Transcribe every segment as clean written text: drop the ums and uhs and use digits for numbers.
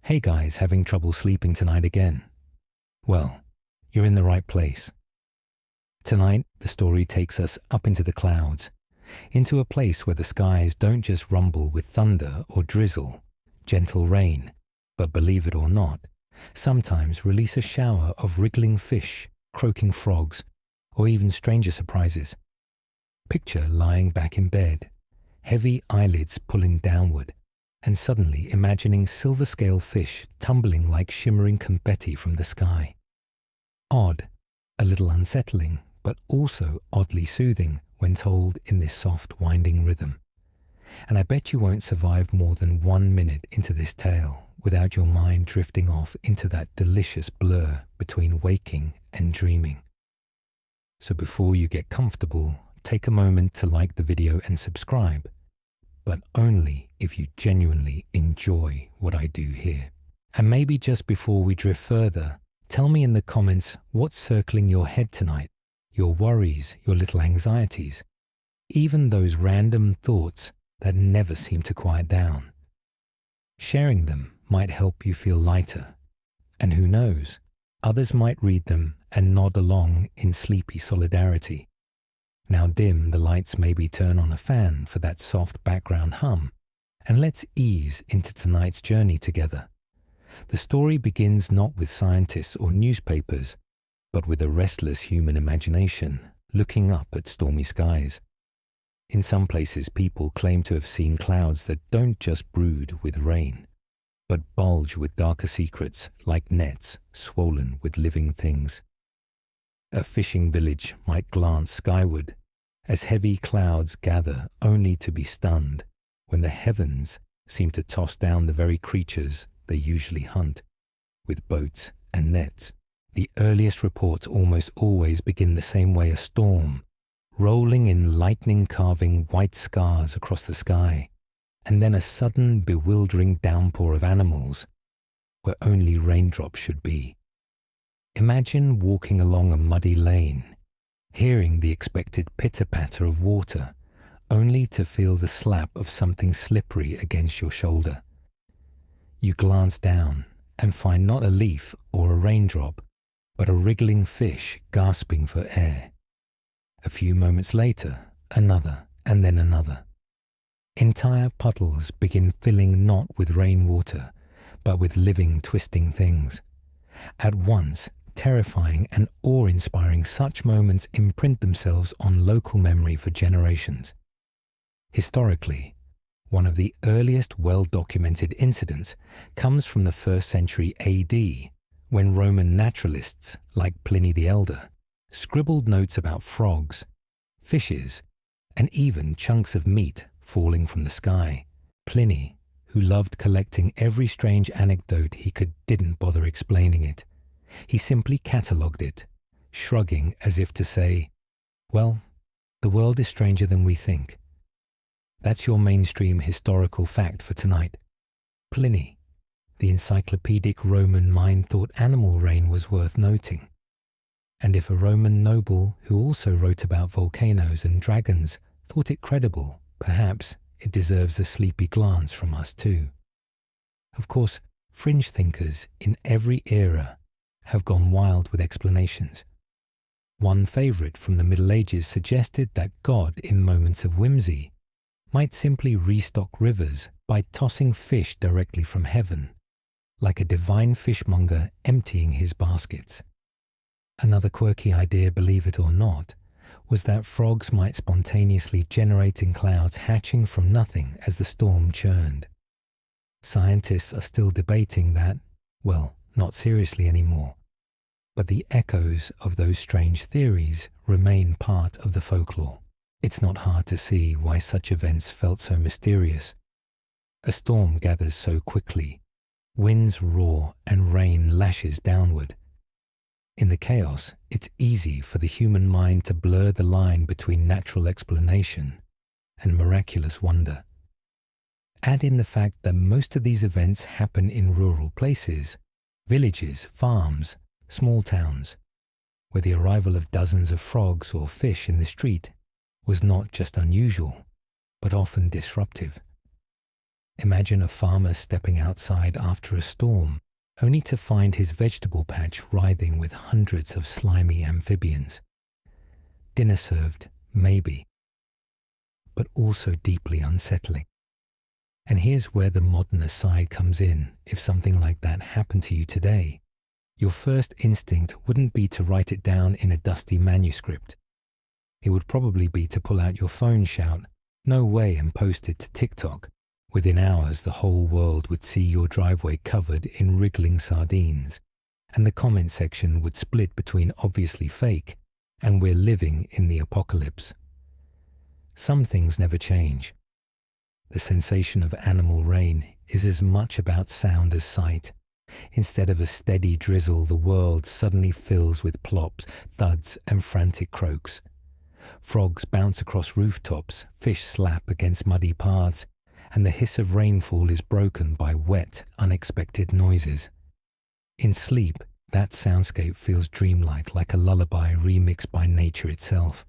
Hey guys, having trouble sleeping tonight again? Well, you're in the right place. Tonight, the story takes us up into the clouds, into a place where the skies don't just rumble with thunder or drizzle, gentle rain, but believe it or not, sometimes release a shower of wriggling fish, croaking frogs, or even stranger surprises. Picture lying back in bed, heavy eyelids pulling downward, and suddenly imagining silver-scale fish tumbling like shimmering confetti from the sky. Odd, a little unsettling, but also oddly soothing when told in this soft, winding rhythm. And I bet you won't survive more than 1 minute into this tale without your mind drifting off into that delicious blur between waking and dreaming. So before you get comfortable, take a moment to like the video and subscribe, but only if you genuinely enjoy what I do here. And maybe just before we drift further, tell me in the comments what's circling your head tonight, your worries, your little anxieties, even those random thoughts that never seem to quiet down. Sharing them might help you feel lighter, and who knows, others might read them and nod along in sleepy solidarity. Now dim the lights, maybe turn on a fan for that soft background hum, and let's ease into tonight's journey together. The story begins not with scientists or newspapers, but with a restless human imagination looking up at stormy skies. In some places, people claim to have seen clouds that don't just brood with rain, but bulge with darker secrets like nets swollen with living things. A fishing village might glance skyward as heavy clouds gather only to be stunned when the heavens seem to toss down the very creatures they usually hunt with boats and nets. The earliest reports almost always begin the same way: a storm, rolling in lightning-carving white scars across the sky, and then a sudden bewildering downpour of animals where only raindrops should be. Imagine walking along a muddy lane, hearing the expected pitter-patter of water, only to feel the slap of something slippery against your shoulder. You glance down and find not a leaf or a raindrop, but a wriggling fish gasping for air. A few moments later, another, and then another. Entire puddles begin filling not with rainwater, but with living, twisting things. At once, terrifying and awe-inspiring, such moments imprint themselves on local memory for generations. Historically, one of the earliest well-documented incidents comes from the 1st century AD, when Roman naturalists like Pliny the Elder scribbled notes about frogs, fishes, and even chunks of meat falling from the sky. Pliny, who loved collecting every strange anecdote he could, didn't bother explaining it. He simply catalogued it, shrugging as if to say, well, the world is stranger than we think. That's your mainstream historical fact for tonight. Pliny, the encyclopedic Roman mind, thought animal rain was worth noting. And if a Roman noble who also wrote about volcanoes and dragons thought it credible, perhaps it deserves a sleepy glance from us too. Of course, fringe thinkers in every era have gone wild with explanations. One favorite from the Middle Ages suggested that God, in moments of whimsy, might simply restock rivers by tossing fish directly from heaven, like a divine fishmonger emptying his baskets. Another quirky idea, believe it or not, was that frogs might spontaneously generate in clouds, hatching from nothing as the storm churned. Scientists are still debating that, well, not seriously anymore, but the echoes of those strange theories remain part of the folklore. It's not hard to see why such events felt so mysterious. A storm gathers so quickly, winds roar and rain lashes downward. In the chaos, it's easy for the human mind to blur the line between natural explanation and miraculous wonder. Add in the fact that most of these events happen in rural places, villages, farms, small towns, where the arrival of dozens of frogs or fish in the street was not just unusual, but often disruptive. Imagine a farmer stepping outside after a storm, only to find his vegetable patch writhing with hundreds of slimy amphibians. Dinner served, maybe, but also deeply unsettling. And here's where the modern aside comes in. If something like that happened to you today, your first instinct wouldn't be to write it down in a dusty manuscript. It would probably be to pull out your phone, shout, "No way," and post it to TikTok. Within hours, the whole world would see your driveway covered in wriggling sardines, and the comment section would split between obviously fake and "we're living in the apocalypse." Some things never change. The sensation of animal rain is as much about sound as sight. Instead of a steady drizzle, the world suddenly fills with plops, thuds, and frantic croaks. Frogs bounce across rooftops, fish slap against muddy paths, and the hiss of rainfall is broken by wet, unexpected noises. In sleep, that soundscape feels dreamlike, like a lullaby remixed by nature itself.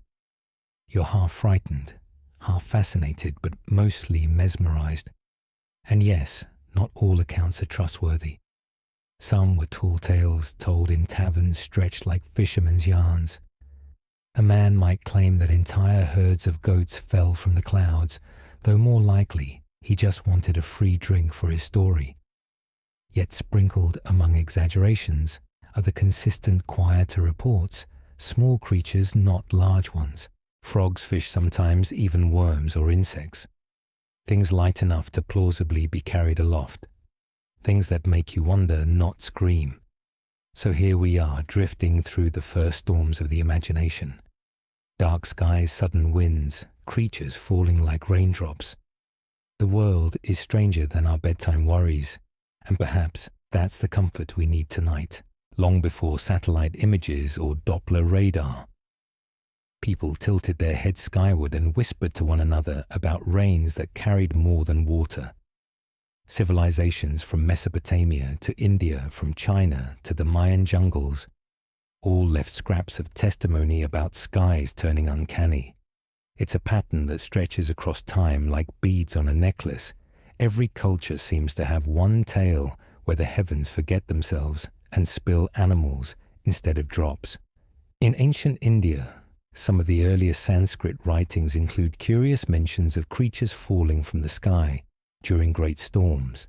You're half frightened, half fascinated, but mostly mesmerized. And yes, not all accounts are trustworthy. Some were tall tales told in taverns stretched like fishermen's yarns. A man might claim that entire herds of goats fell from the clouds, though more likely he just wanted a free drink for his story. Yet sprinkled among exaggerations are the consistent, quieter reports, small creatures, not large ones. Frogs, fish, sometimes even worms or insects. Things light enough to plausibly be carried aloft. Things that make you wonder, not scream. So here we are, drifting through the first storms of the imagination. Dark skies, sudden winds, creatures falling like raindrops. The world is stranger than our bedtime worries, and perhaps that's the comfort we need tonight, long before satellite images or Doppler radar. People tilted their heads skyward and whispered to one another about rains that carried more than water. Civilizations from Mesopotamia to India, from China to the Mayan jungles, all left scraps of testimony about skies turning uncanny. It's a pattern that stretches across time like beads on a necklace. Every culture seems to have one tale where the heavens forget themselves and spill animals instead of drops. In ancient India, some of the earliest Sanskrit writings include curious mentions of creatures falling from the sky during great storms.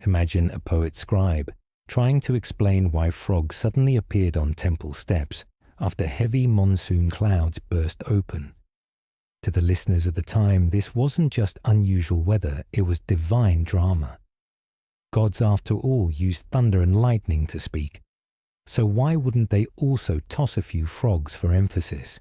Imagine a poet scribe trying to explain why frogs suddenly appeared on temple steps after heavy monsoon clouds burst open. To the listeners of the time, this wasn't just unusual weather, it was divine drama. Gods, after all, used thunder and lightning to speak. So why wouldn't they also toss a few frogs for emphasis?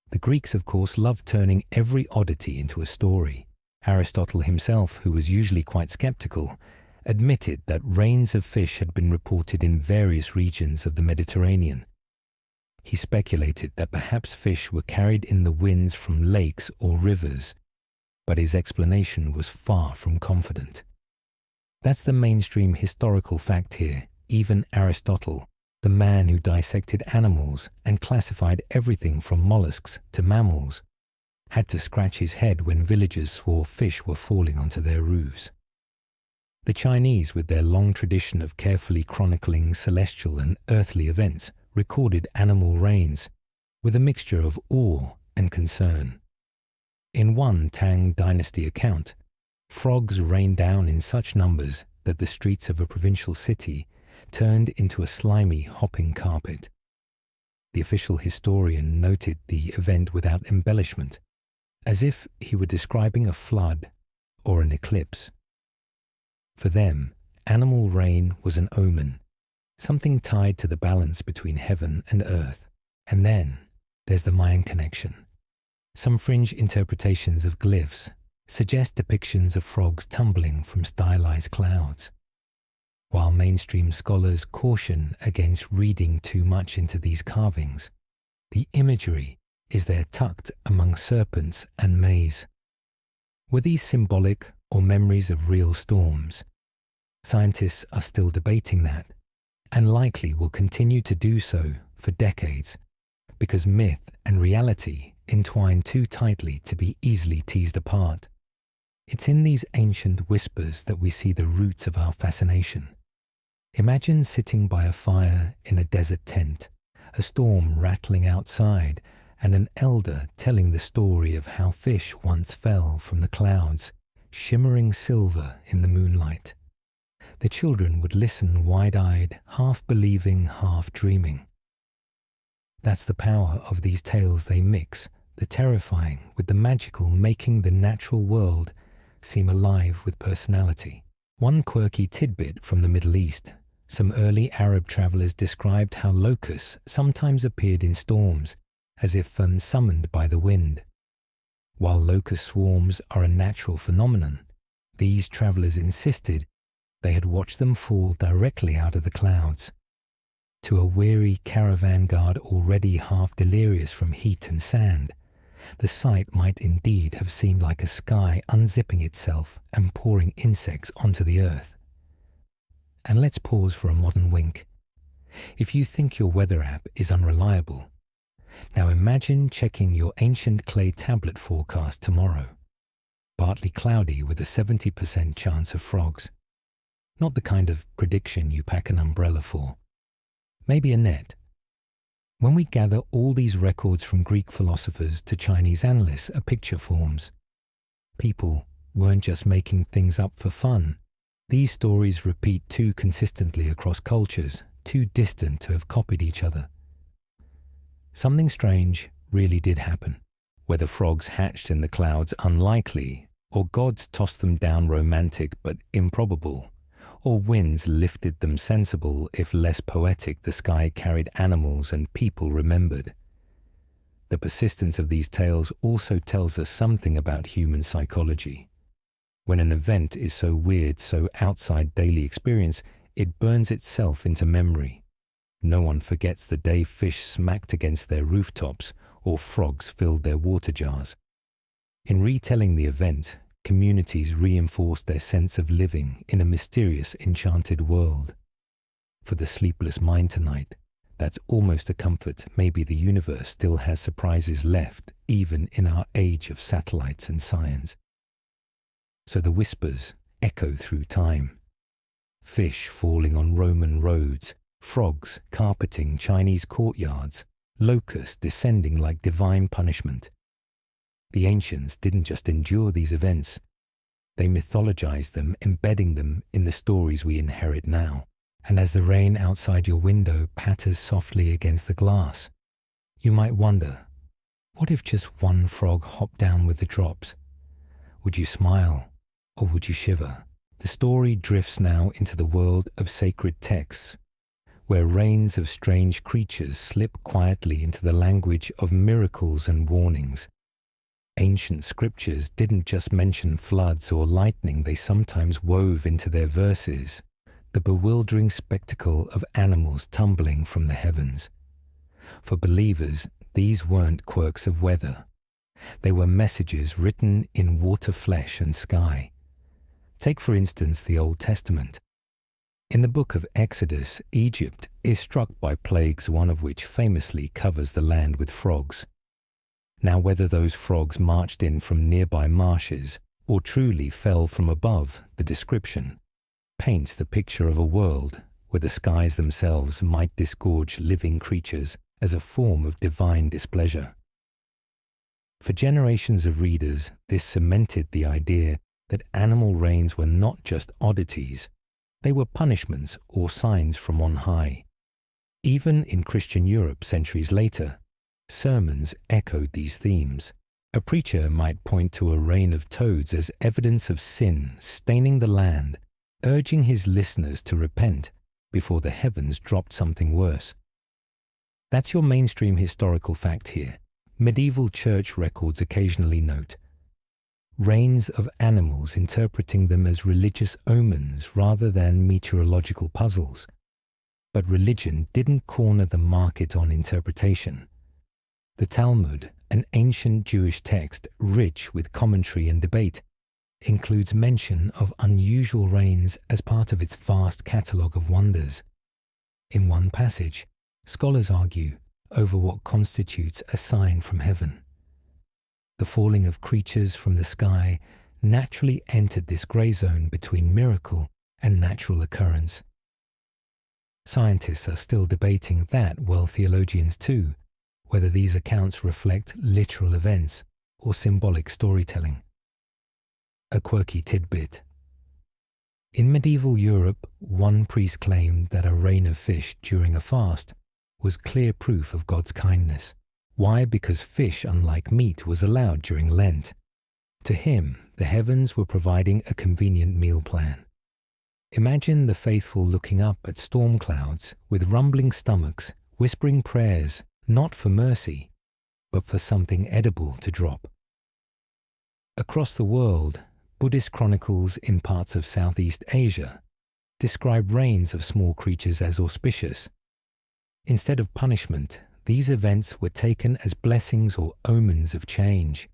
The Greeks, of course, loved turning every oddity into a story. Aristotle himself, who was usually quite skeptical, admitted that rains of fish had been reported in various regions of the Mediterranean. He speculated that perhaps fish were carried in the winds from lakes or rivers, but his explanation was far from confident. That's the mainstream historical fact here. Even Aristotle, the man who dissected animals and classified everything from mollusks to mammals, had to scratch his head when villagers swore fish were falling onto their roofs. The Chinese, with their long tradition of carefully chronicling celestial and earthly events, recorded animal rains with a mixture of awe and concern. In one Tang Dynasty account, frogs rained down in such numbers that the streets of a provincial city turned into a slimy, hopping carpet. The official historian noted the event without embellishment, as if he were describing a flood or an eclipse. For them, animal rain was an omen, something tied to the balance between heaven and earth. And then there's the Mayan connection. Some fringe interpretations of glyphs suggest depictions of frogs tumbling from stylized clouds. While mainstream scholars caution against reading too much into these carvings, the imagery is there tucked among serpents and maize. Were these symbolic or memories of real storms? Scientists are still debating that, and likely will continue to do so for decades, because myth and reality entwine too tightly to be easily teased apart. It's in these ancient whispers that we see the roots of our fascination. Imagine sitting by a fire in a desert tent, a storm rattling outside, and an elder telling the story of how fish once fell from the clouds, shimmering silver in the moonlight. The children would listen wide-eyed, half believing, half dreaming. That's the power of these tales. They mix the terrifying with the magical, making the natural world seem alive with personality. One quirky tidbit from the Middle East: some early Arab travelers described how locusts sometimes appeared in storms, as if summoned by the wind. While locust swarms are a natural phenomenon, these travelers insisted they had watched them fall directly out of the clouds. To a weary caravan guard already half delirious from heat and sand, the sight might indeed have seemed like a sky unzipping itself and pouring insects onto the earth. And let's pause for a modern wink. If you think your weather app is unreliable, now imagine checking your ancient clay tablet forecast tomorrow. Partly cloudy with a 70% chance of frogs. Not the kind of prediction you pack an umbrella for. Maybe a net. When we gather all these records from Greek philosophers to Chinese analysts, a picture forms. People weren't just making things up for fun. These stories repeat too consistently across cultures, too distant to have copied each other. Something strange really did happen. Whether frogs hatched in the clouds, unlikely, or gods tossed them down, romantic but improbable, or winds lifted them, sensible if less poetic, the sky carried animals and people remembered. The persistence of these tales also tells us something about human psychology. When an event is so weird, so outside daily experience, it burns itself into memory. No one forgets the day fish smacked against their rooftops or frogs filled their water jars. In retelling the event, communities reinforce their sense of living in a mysterious, enchanted world. For the sleepless mind tonight, that's almost a comfort. Maybe the universe still has surprises left, even in our age of satellites and science. So the whispers echo through time. Fish falling on Roman roads, frogs carpeting Chinese courtyards, locusts descending like divine punishment. The ancients didn't just endure these events, they mythologized them, embedding them in the stories we inherit now. And as the rain outside your window patters softly against the glass, you might wonder, what if just one frog hopped down with the drops? Would you smile, or would you shiver? The story drifts now into the world of sacred texts, where rains of strange creatures slip quietly into the language of miracles and warnings. Ancient scriptures didn't just mention floods or lightning, they sometimes wove into their verses the bewildering spectacle of animals tumbling from the heavens. For believers, these weren't quirks of weather. They were messages written in water, flesh, and sky. Take, for instance, the Old Testament. In the book of Exodus, Egypt is struck by plagues, one of which famously covers the land with frogs. Now, whether those frogs marched in from nearby marshes or truly fell from above, the description paints the picture of a world where the skies themselves might disgorge living creatures as a form of divine displeasure. For generations of readers, this cemented the idea that animal rains were not just oddities, they were punishments or signs from on high. Even in Christian Europe centuries later, sermons echoed these themes. A preacher might point to a rain of toads as evidence of sin staining the land, urging his listeners to repent before the heavens dropped something worse. That's your mainstream historical fact here. Medieval church records occasionally note rains of animals, interpreting them as religious omens rather than meteorological puzzles. But religion didn't corner the market on interpretation. The Talmud, an ancient Jewish text rich with commentary and debate, includes mention of unusual rains as part of its vast catalogue of wonders. In one passage, scholars argue over what constitutes a sign from heaven. The falling of creatures from the sky naturally entered this grey zone between miracle and natural occurrence. Scientists are still debating that, well, theologians too, whether these accounts reflect literal events or symbolic storytelling. A quirky tidbit. In medieval Europe, one priest claimed that a rain of fish during a fast was clear proof of God's kindness. Why? Because fish, unlike meat, was allowed during Lent. To him, the heavens were providing a convenient meal plan. Imagine the faithful looking up at storm clouds with rumbling stomachs, whispering prayers, not for mercy, but for something edible to drop. Across the world, Buddhist chronicles in parts of Southeast Asia describe rains of small creatures as auspicious. Instead of punishment, these events were taken as blessings or omens of change.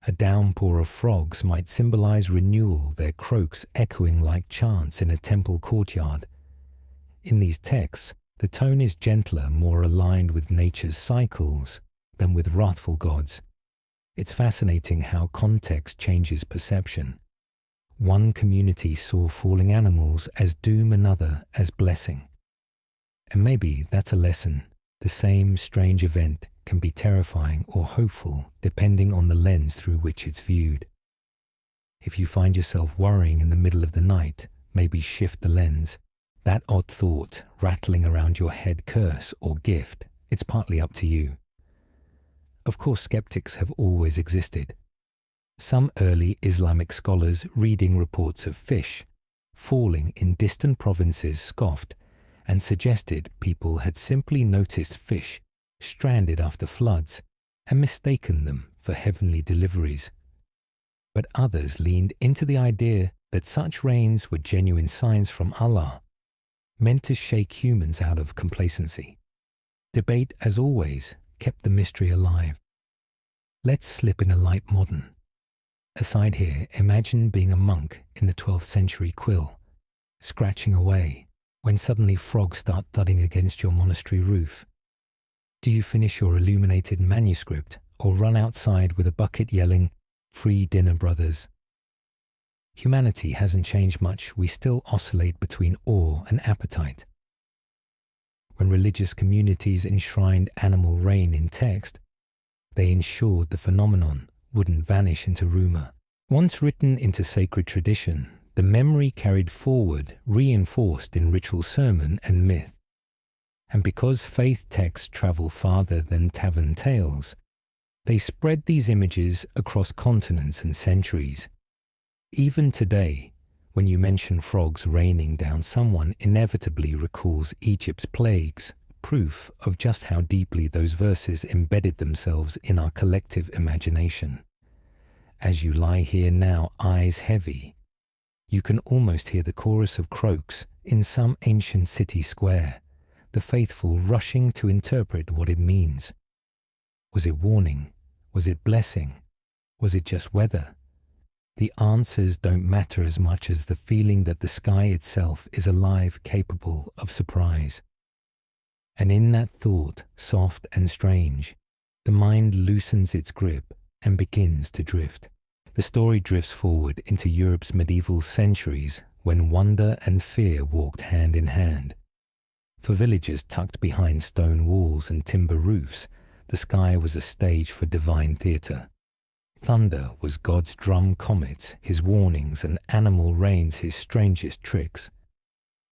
A downpour of frogs might symbolize renewal, their croaks echoing like chants in a temple courtyard. In these texts, the tone is gentler, more aligned with nature's cycles than with wrathful gods. It's fascinating how context changes perception. One community saw falling animals as doom, another as blessing. And maybe that's a lesson. The same strange event can be terrifying or hopeful depending on the lens through which it's viewed. If you find yourself worrying in the middle of the night, maybe shift the lens. That odd thought rattling around your head, curse or gift, it's partly up to you. Of course, skeptics have always existed. Some early Islamic scholars reading reports of fish falling in distant provinces scoffed and suggested people had simply noticed fish stranded after floods and mistaken them for heavenly deliveries. But others leaned into the idea that such rains were genuine signs from Allah, meant to shake humans out of complacency. Debate, as always, kept the mystery alive. Let's slip in a light modern. Aside here, imagine being a monk in the 12th century quill, scratching away, when suddenly frogs start thudding against your monastery roof. Do you finish your illuminated manuscript or run outside with a bucket yelling, "Free dinner, brothers"? Humanity hasn't changed much. We still oscillate between awe and appetite. When religious communities enshrined animal rain in text, they ensured the phenomenon wouldn't vanish into rumor. Once written into sacred tradition, the memory carried forward, reinforced in ritual sermon and myth. And because faith texts travel farther than tavern tales, they spread these images across continents and centuries. Even today, when you mention frogs raining down, someone inevitably recalls Egypt's plagues, proof of just how deeply those verses embedded themselves in our collective imagination. As you lie here now, eyes heavy, you can almost hear the chorus of croaks in some ancient city square, the faithful rushing to interpret what it means. Was it warning? Was it blessing? Was it just weather? The answers don't matter as much as the feeling that the sky itself is alive, capable of surprise. And in that thought, soft and strange, the mind loosens its grip and begins to drift. The story drifts forward into Europe's medieval centuries when wonder and fear walked hand in hand. For villagers tucked behind stone walls and timber roofs, the sky was a stage for divine theatre. Thunder was God's drum comets, his warnings, and animal rains his strangest tricks.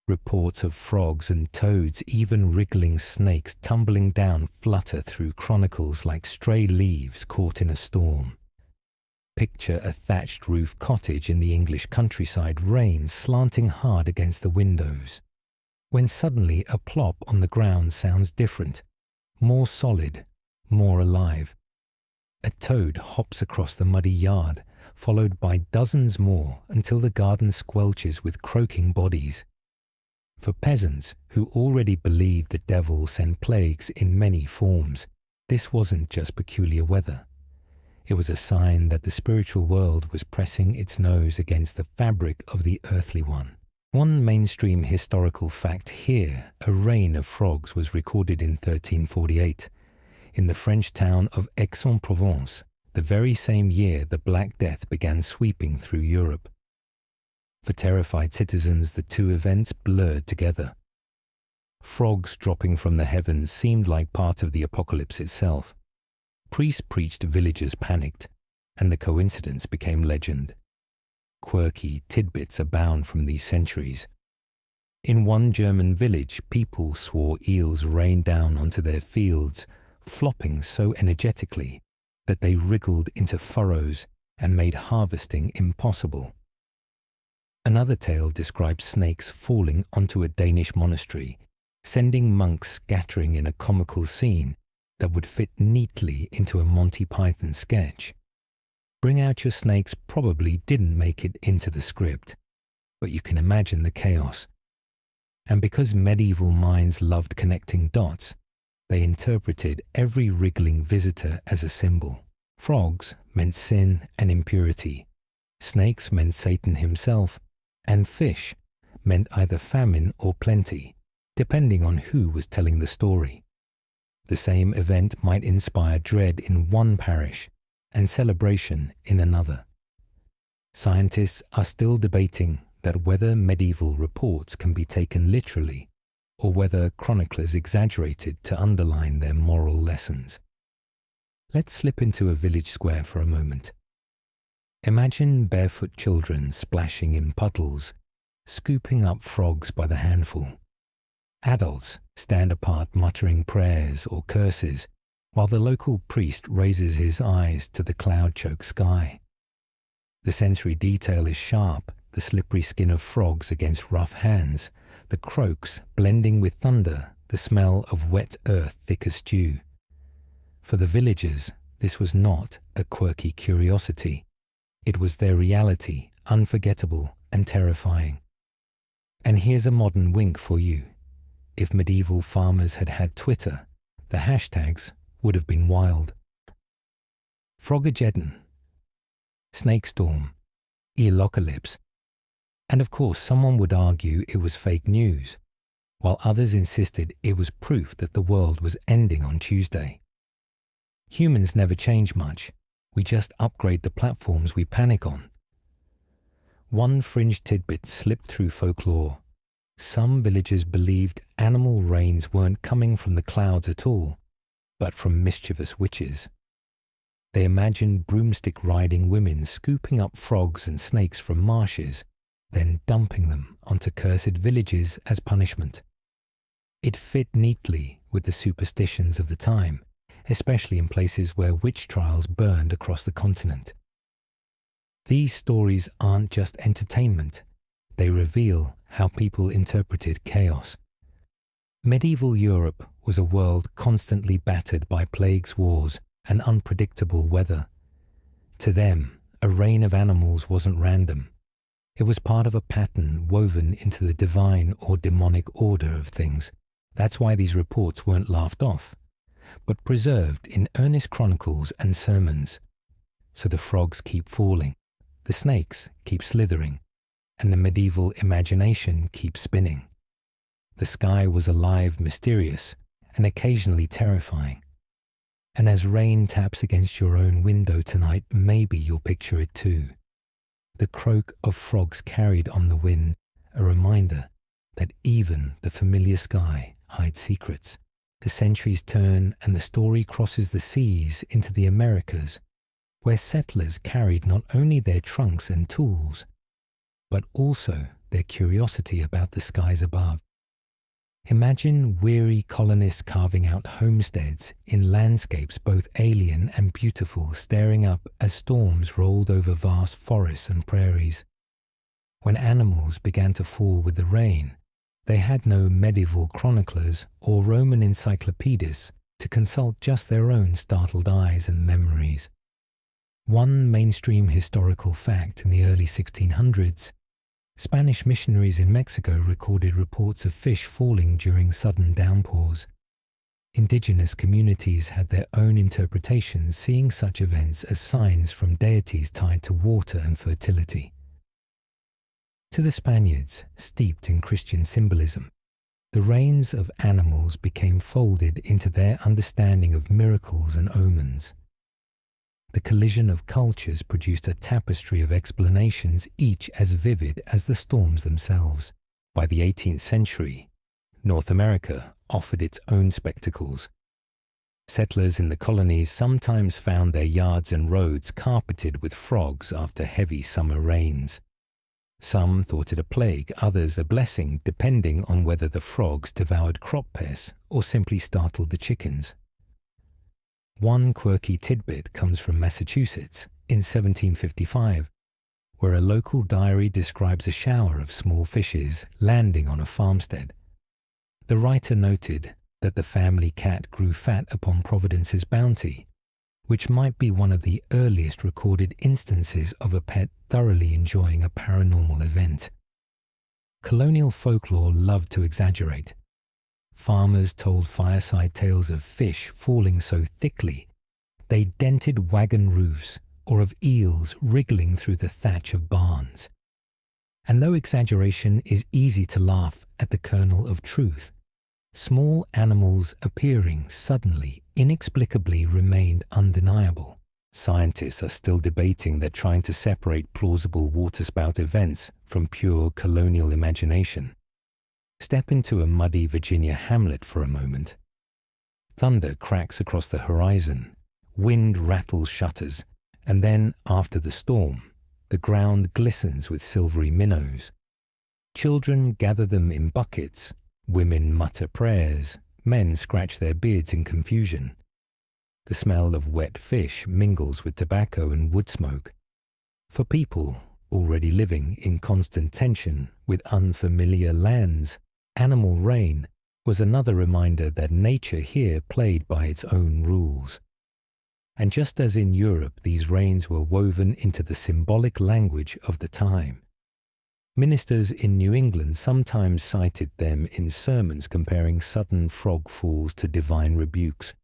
Reports of frogs and toads, even wriggling snakes tumbling down, flutter through chronicles like stray leaves caught in a storm. Picture a thatched roof cottage in the English countryside, rain slanting hard against the windows, when suddenly a plop on the ground sounds different, more solid, more alive. A toad hops across the muddy yard, followed by dozens more until the garden squelches with croaking bodies. For peasants who already believed the devil sent plagues in many forms, this wasn't just peculiar weather. It was a sign that the spiritual world was pressing its nose against the fabric of the earthly one. One mainstream historical fact here, a rain of frogs was recorded in 1348 in the French town of Aix-en-Provence, the very same year the Black Death began sweeping through Europe. For terrified citizens, the two events blurred together. Frogs dropping from the heavens seemed like part of the apocalypse itself. Priests preached, villagers panicked, and the coincidence became legend. Quirky tidbits abound from these centuries. In one German village, people swore eels rained down onto their fields, flopping so energetically that they wriggled into furrows and made harvesting impossible. Another tale describes snakes falling onto a Danish monastery, sending monks scattering in a comical scene that would fit neatly into a Monty Python sketch. Bring Out Your Snakes probably didn't make it into the script, but you can imagine the chaos. And because medieval minds loved connecting dots, they interpreted every wriggling visitor as a symbol. Frogs meant sin and impurity, snakes meant Satan himself, and fish meant either famine or plenty, depending on who was telling the story. The same event might inspire dread in one parish and celebration in another. Scientists are still debating that whether medieval reports can be taken literally or whether chroniclers exaggerated to underline their moral lessons. Let's slip into a village square for a moment. Imagine barefoot children splashing in puddles, scooping up frogs by the handful. Adults stand apart muttering prayers or curses, while the local priest raises his eyes to the cloud-choked sky. The sensory detail is sharp, the slippery skin of frogs against rough hands, the croaks blending with thunder, the smell of wet earth thick as stew. For the villagers, this was not a quirky curiosity. It was their reality, unforgettable and terrifying. And here's a modern wink for you. If medieval farmers had had Twitter, the hashtags would have been wild. Frogageddon, Snakestorm, Elocalypse, and of course someone would argue it was fake news, while others insisted it was proof that the world was ending on Tuesday. Humans never change much, we just upgrade the platforms we panic on. One fringe tidbit slipped through folklore. Some villagers believed animal rains weren't coming from the clouds at all, but from mischievous witches. They imagined broomstick-riding women scooping up frogs and snakes from marshes, then dumping them onto cursed villages as punishment. It fit neatly with the superstitions of the time, especially in places where witch trials burned across the continent. These stories aren't just entertainment, they reveal how people interpreted chaos. Medieval Europe was a world constantly battered by plagues, wars, and unpredictable weather. To them, a rain of animals wasn't random. It was part of a pattern woven into the divine or demonic order of things. That's why these reports weren't laughed off, but preserved in earnest chronicles and sermons. So the frogs keep falling, the snakes keep slithering, and the medieval imagination keeps spinning. The sky was alive, mysterious, and occasionally terrifying. And as rain taps against your own window tonight, maybe you'll picture it too. The croak of frogs carried on the wind, a reminder that even the familiar sky hides secrets. The centuries turn and the story crosses the seas into the Americas, where settlers carried not only their trunks and tools, but also their curiosity about the skies above. Imagine weary colonists carving out homesteads in landscapes both alien and beautiful, staring up as storms rolled over vast forests and prairies. When animals began to fall with the rain, they had no medieval chroniclers or Roman encyclopedists to consult, just their own startled eyes and memories. One mainstream historical fact in the early 1600s, Spanish missionaries in Mexico recorded reports of fish falling during sudden downpours. Indigenous communities had their own interpretations, seeing such events as signs from deities tied to water and fertility. To the Spaniards, steeped in Christian symbolism, the rains of animals became folded into their understanding of miracles and omens. the collision of cultures produced a tapestry of explanations, each as vivid as the storms themselves. By the 18th century, North America offered its own spectacles. Settlers in the colonies sometimes found their yards and roads carpeted with frogs after heavy summer rains. Some thought it a plague, others a blessing, depending on whether the frogs devoured crop pests or simply startled the chickens. One quirky tidbit comes from Massachusetts in 1755, where a local diary describes a shower of small fishes landing on a farmstead. The writer noted that the family cat grew fat upon Providence's bounty, which might be one of the earliest recorded instances of a pet thoroughly enjoying a paranormal event. Colonial folklore loved to exaggerate. Farmers told fireside tales of fish falling so thickly they dented wagon roofs, or of eels wriggling through the thatch of barns. And though exaggeration is easy to laugh at the kernel of truth, small animals appearing suddenly, inexplicably remained undeniable. Scientists are still debating that trying to separate plausible waterspout events from pure colonial imagination. Step into a muddy Virginia hamlet for a moment. Thunder cracks across the horizon, wind rattles shutters, and then, after the storm, the ground glistens with silvery minnows. Children gather them in buckets, women mutter prayers, men scratch their beards in confusion. The smell of wet fish mingles with tobacco and wood smoke. For people already living in constant tension with unfamiliar lands, animal rain was another reminder that nature here played by its own rules. And just as in Europe these rains were woven into the symbolic language of the time, ministers in New England sometimes cited them in sermons comparing sudden frog falls to divine rebukes.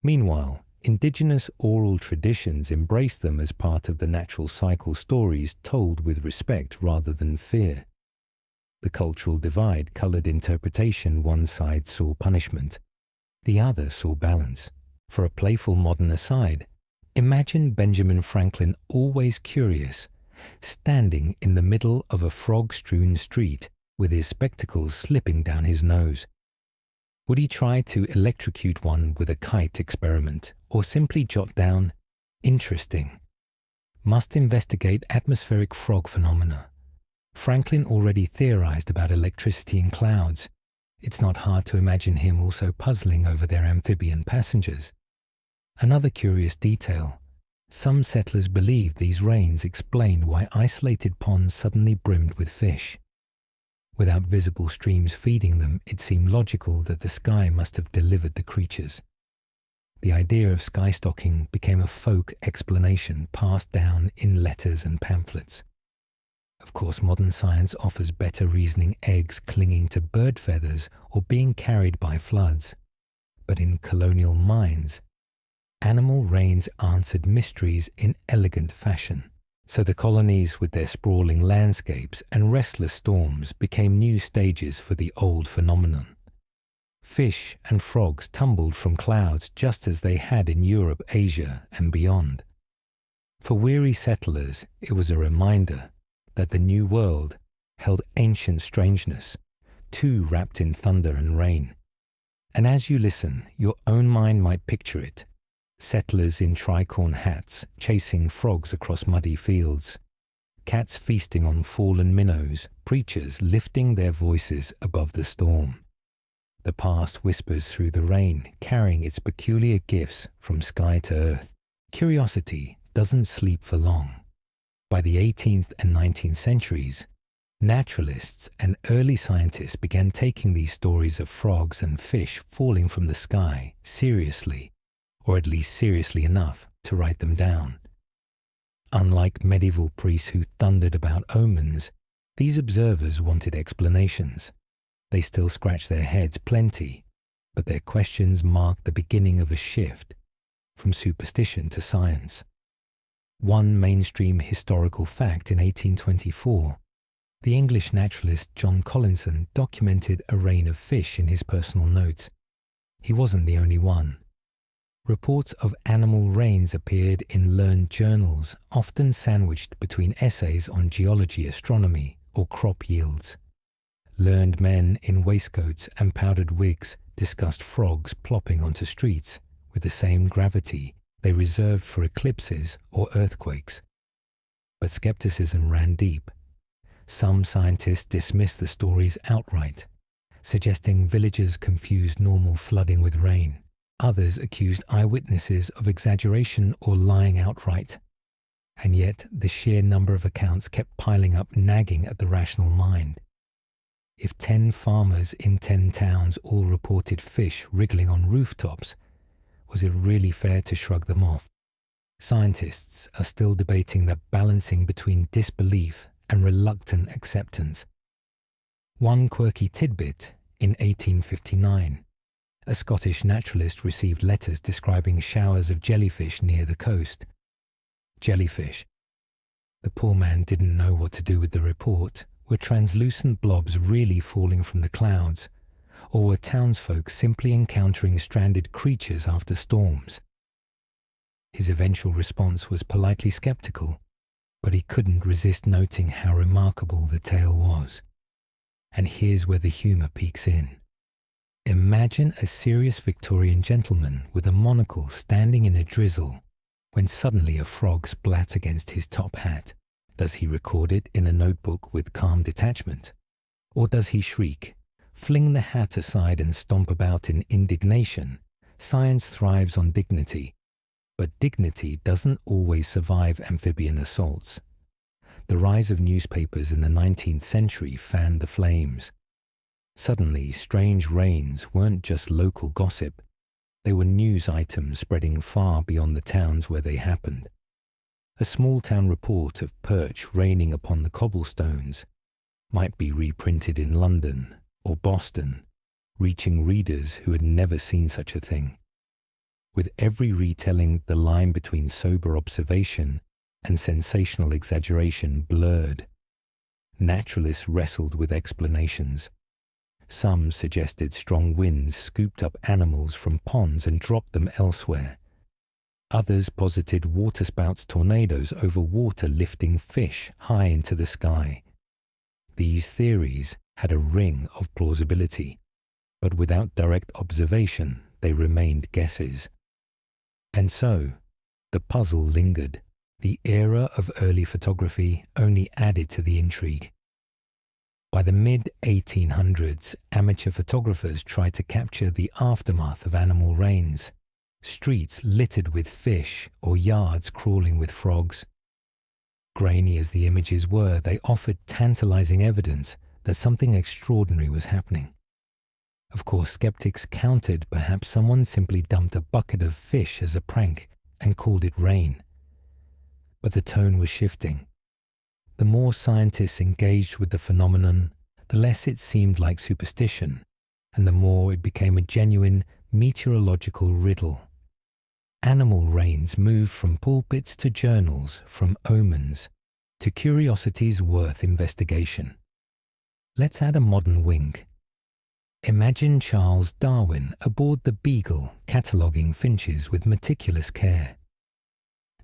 Meanwhile, indigenous oral traditions embraced them as part of the natural cycle stories told with respect rather than fear. The cultural divide colored interpretation. One side saw punishment, the other saw balance. For a playful modern aside, imagine Benjamin Franklin, always curious, standing in the middle of a frog-strewn street with his spectacles slipping down his nose. Would he try to electrocute one with a kite experiment, or simply jot down, "Interesting. Must investigate atmospheric frog phenomena"? Franklin already theorized about electricity in clouds. It's not hard to imagine him also puzzling over their amphibian passengers. Another curious detail: some settlers believed these rains explained why isolated ponds suddenly brimmed with fish. Without visible streams feeding them, it seemed logical that the sky must have delivered the creatures. The idea of sky stocking became a folk explanation passed down in letters and pamphlets. Of course, modern science offers better reasoning: eggs clinging to bird feathers or being carried by floods. But in colonial minds, animal rains answered mysteries in elegant fashion. So the colonies, with their sprawling landscapes and restless storms, became new stages for the old phenomenon. Fish and frogs tumbled from clouds just as they had in Europe, Asia, and beyond. For weary settlers, it was a reminder that the New World held ancient strangeness, too wrapped in thunder and rain. And as you listen, your own mind might picture it: settlers in tricorn hats chasing frogs across muddy fields, cats feasting on fallen minnows, preachers lifting their voices above the storm. The past whispers through the rain, carrying its peculiar gifts from sky to earth. Curiosity doesn't sleep for long. By the 18th and 19th centuries, naturalists and early scientists began taking these stories of frogs and fish falling from the sky seriously, or at least seriously enough to write them down. Unlike medieval priests who thundered about omens, these observers wanted explanations. They still scratched their heads plenty, but their questions marked the beginning of a shift from superstition to science. One mainstream historical fact: in 1824, the English naturalist John Collinson documented a rain of fish in his personal notes. He wasn't the only one. Reports of animal rains appeared in learned journals, often sandwiched between essays on geology, astronomy, or crop yields. Learned men in waistcoats and powdered wigs discussed frogs plopping onto streets with the same gravity they reserved for eclipses or earthquakes. But skepticism ran deep. Some scientists dismissed the stories outright, suggesting villagers confused normal flooding with rain. Others accused eyewitnesses of exaggeration or lying outright. And yet the sheer number of accounts kept piling up, nagging at the rational mind. If 10 farmers in 10 towns all reported fish wriggling on rooftops, was it really fair to shrug them off? Scientists are still debating the balancing between disbelief and reluctant acceptance. One quirky tidbit: in 1859, a Scottish naturalist received letters describing showers of jellyfish near the coast. Jellyfish. The poor man didn't know what to do with the report. Were translucent blobs really falling from the clouds, or were townsfolk simply encountering stranded creatures after storms? His eventual response was politely skeptical, but he couldn't resist noting how remarkable the tale was. And here's where the humour peeks in. Imagine a serious Victorian gentleman with a monocle standing in a drizzle when suddenly a frog splats against his top hat. Does he record it in a notebook with calm detachment? Or does he shriek, fling the hat aside and stomp about in indignation? Science thrives on dignity, but dignity doesn't always survive amphibian assaults. The rise of newspapers in the 19th century fanned the flames. Suddenly, strange rains weren't just local gossip. They were news items spreading far beyond the towns where they happened. A small-town report of perch raining upon the cobblestones might be reprinted in London or Boston, reaching readers who had never seen such a thing. With every retelling, the line between sober observation and sensational exaggeration blurred. Naturalists wrestled with explanations. Some suggested strong winds scooped up animals from ponds and dropped them elsewhere. Others posited waterspouts tornadoes over water lifting fish high into the sky. These theories had a ring of plausibility, but without direct observation they remained guesses. And so, the puzzle lingered. The era of early photography only added to the intrigue. By the mid-1800s, amateur photographers tried to capture the aftermath of animal rains, streets littered with fish or yards crawling with frogs. Grainy as the images were, they offered tantalizing evidence that something extraordinary was happening. Of course, skeptics countered perhaps someone simply dumped a bucket of fish as a prank and called it rain. But the tone was shifting. The more scientists engaged with the phenomenon, the less it seemed like superstition, and the more it became a genuine meteorological riddle. Animal rains moved from pulpits to journals, from omens to curiosities worth investigation. Let's add a modern wing. Imagine Charles Darwin aboard the Beagle, cataloguing finches with meticulous care.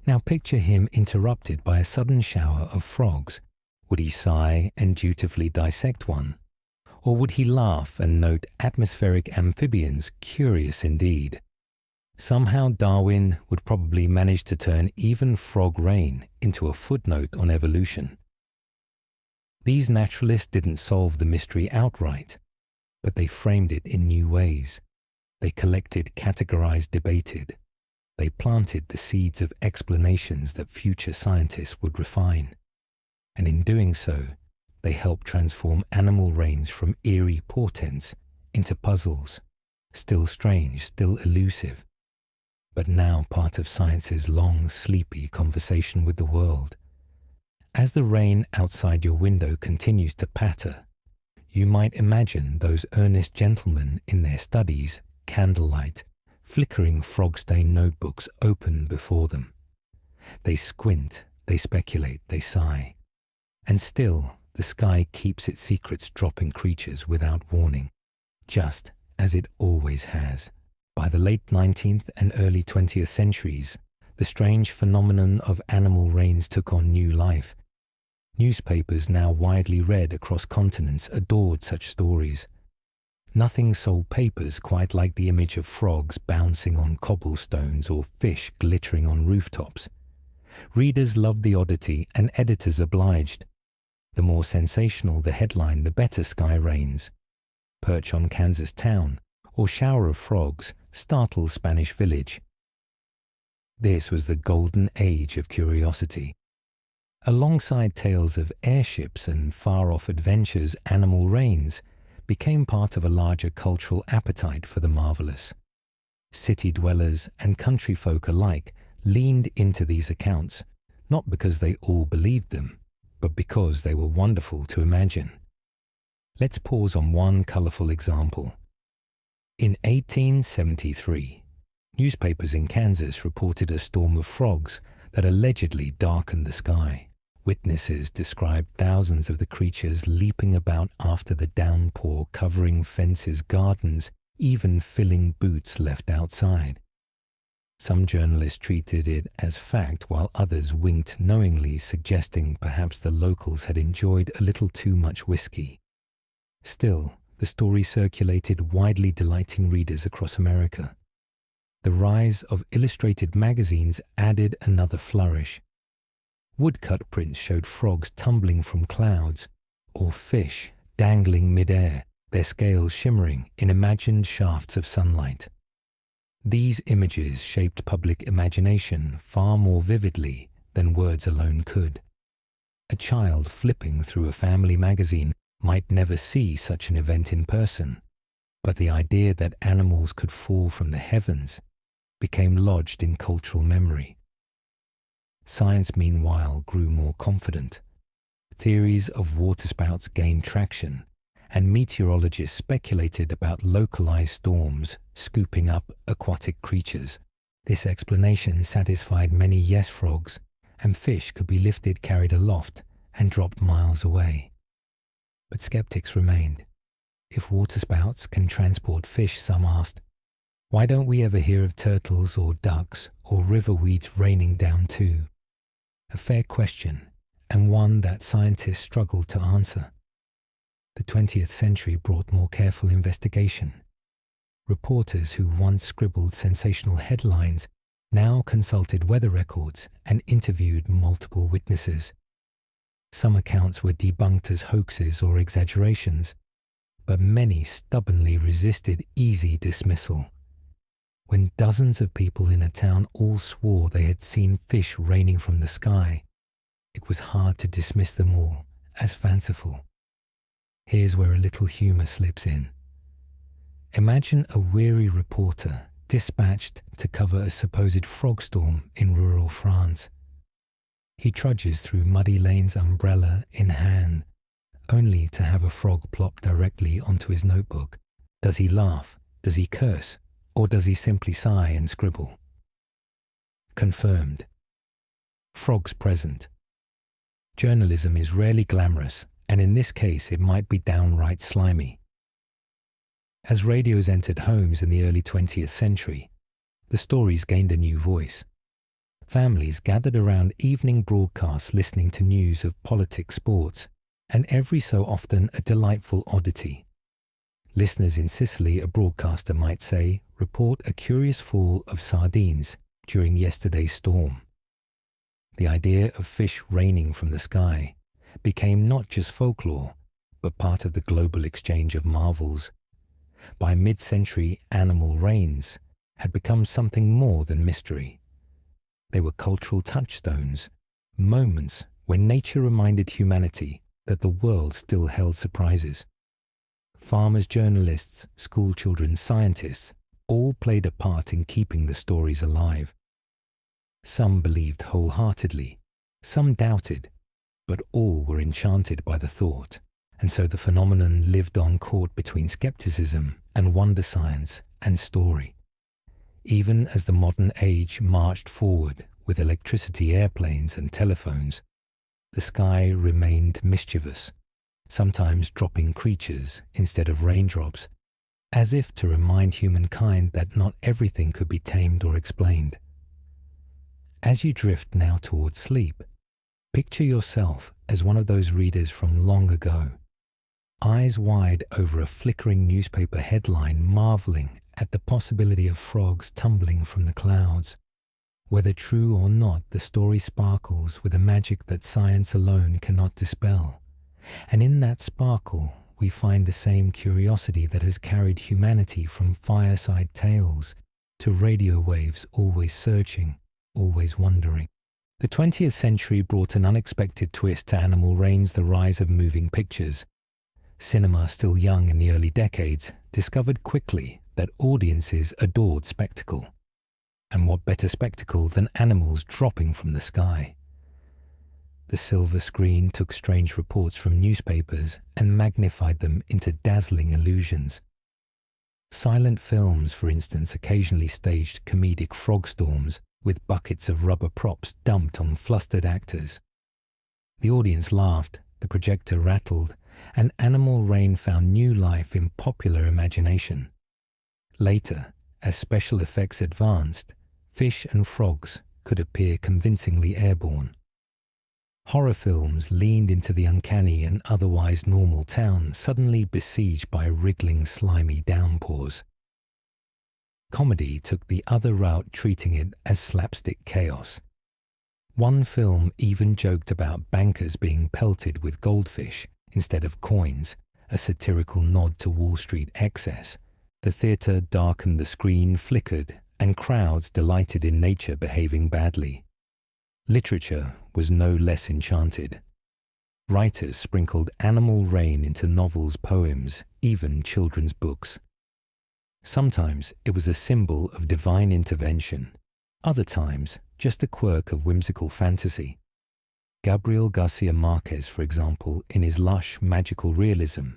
Now picture him interrupted by a sudden shower of frogs. Would he sigh and dutifully dissect one? Or would he laugh and note atmospheric amphibians curious indeed? Somehow Darwin would probably manage to turn even frog rain into a footnote on evolution. These naturalists didn't solve the mystery outright, but they framed it in new ways. They collected, categorized, debated. They planted the seeds of explanations that future scientists would refine. And in doing so, they helped transform animal rains from eerie portents into puzzles, still strange, still elusive, but now part of science's long, sleepy conversation with the world. As the rain outside your window continues to patter, you might imagine those earnest gentlemen in their studies, candlelight, flickering frog-stained notebooks open before them. They squint, they speculate, they sigh. And still, the sky keeps its secrets dropping creatures without warning, just as it always has, by By the late 19th and early 20th centuries, the strange phenomenon of animal rains took on new life. Newspapers, now widely read across continents, adored such stories. Nothing sold papers quite like the image of frogs bouncing on cobblestones or fish glittering on rooftops. Readers loved the oddity and editors obliged. The more sensational the headline, the better sky rains. Perch on Kansas town, or shower of frogs, startle Spanish village. This was the golden age of curiosity. Alongside tales of airships and far-off adventures, animal rains became part of a larger cultural appetite for the marvelous. City dwellers and country folk alike leaned into these accounts, not because they all believed them, but because they were wonderful to imagine. Let's pause on one colourful example. In 1873, newspapers in Kansas reported a storm of frogs that allegedly darkened the sky. Witnesses described thousands of the creatures leaping about after the downpour, covering fences, gardens, even filling boots left outside. Some journalists treated it as fact, while others winked knowingly, suggesting perhaps the locals had enjoyed a little too much whiskey. Still, the story circulated widely, delighting readers across America. The rise of illustrated magazines added another flourish. Woodcut prints showed frogs tumbling from clouds, or fish dangling mid-air, their scales shimmering in imagined shafts of sunlight. These images shaped public imagination far more vividly than words alone could. A child flipping through a family magazine might never see such an event in person, but the idea that animals could fall from the heavens became lodged in cultural memory. Science, meanwhile, grew more confident. Theories of waterspouts gained traction, and meteorologists speculated about localized storms scooping up aquatic creatures. This explanation satisfied many yes frogs, and fish could be lifted, carried aloft, and dropped miles away. But skeptics remained. If waterspouts can transport fish, some asked, why don't we ever hear of turtles or ducks or river weeds raining down too? A fair question, and one that scientists struggled to answer. The 20th century brought more careful investigation. Reporters who once scribbled sensational headlines now consulted weather records and interviewed multiple witnesses. Some accounts were debunked as hoaxes or exaggerations, but many stubbornly resisted easy dismissal. When dozens of people in a town all swore they had seen fish raining from the sky, it was hard to dismiss them all as fanciful. Here's where a little humour slips in. Imagine a weary reporter dispatched to cover a supposed frog storm in rural France. He trudges through muddy lanes, umbrella in hand, only to have a frog plop directly onto his notebook. Does he laugh? Does he curse? Or does he simply sigh and scribble? Confirmed. Frogs present. Journalism is rarely glamorous, and in this case it might be downright slimy. As radios entered homes in the early 20th century, the stories gained a new voice. Families gathered around evening broadcasts listening to news of politics, sports, and every so often a delightful oddity. Listeners in Sicily, a broadcaster might say, report a curious fall of sardines during yesterday's storm. The idea of fish raining from the sky became not just folklore, but part of the global exchange of marvels. By mid-century, animal rains had become something more than mystery. They were cultural touchstones, moments when nature reminded humanity that the world still held surprises. Farmers, journalists, schoolchildren, scientists all played a part in keeping the stories alive. Some believed wholeheartedly, some doubted, but all were enchanted by the thought, and so the phenomenon lived on, caught between skepticism and wonder science and story. Even as the modern age marched forward with electricity, airplanes and telephones, the sky remained mischievous, sometimes dropping creatures instead of raindrops, as if to remind humankind that not everything could be tamed or explained. As you drift now towards sleep, picture yourself as one of those readers from long ago, eyes wide over a flickering newspaper headline, marveling at the possibility of frogs tumbling from the clouds. Whether true or not, the story sparkles with a magic that science alone cannot dispel. And in that sparkle, we find the same curiosity that has carried humanity from fireside tales to radio waves, always searching, always wondering. The 20th century brought an unexpected twist to Animal Rain's The Rise of Moving Pictures. Cinema, still young in the early decades, discovered quickly that audiences adored spectacle. And what better spectacle than animals dropping from the sky? The silver screen took strange reports from newspapers and magnified them into dazzling illusions. Silent films, for instance, occasionally staged comedic frog storms with buckets of rubber props dumped on flustered actors. The audience laughed, the projector rattled, and Animal Rain found new life in popular imagination. Later, as special effects advanced, fish and frogs could appear convincingly airborne. Horror films leaned into the uncanny and otherwise normal town suddenly besieged by wriggling, slimy downpours. Comedy took the other route, treating it as slapstick chaos. One film even joked about bankers being pelted with goldfish instead of coins, a satirical nod to Wall Street excess. The theatre darkened, the screen flickered, and crowds delighted in nature behaving badly. Literature was no less enchanted. Writers sprinkled Animal Rain into novels, poems, even children's books. Sometimes it was a symbol of divine intervention, other times just a quirk of whimsical fantasy. Gabriel Garcia Marquez, for example, in his lush, magical realism,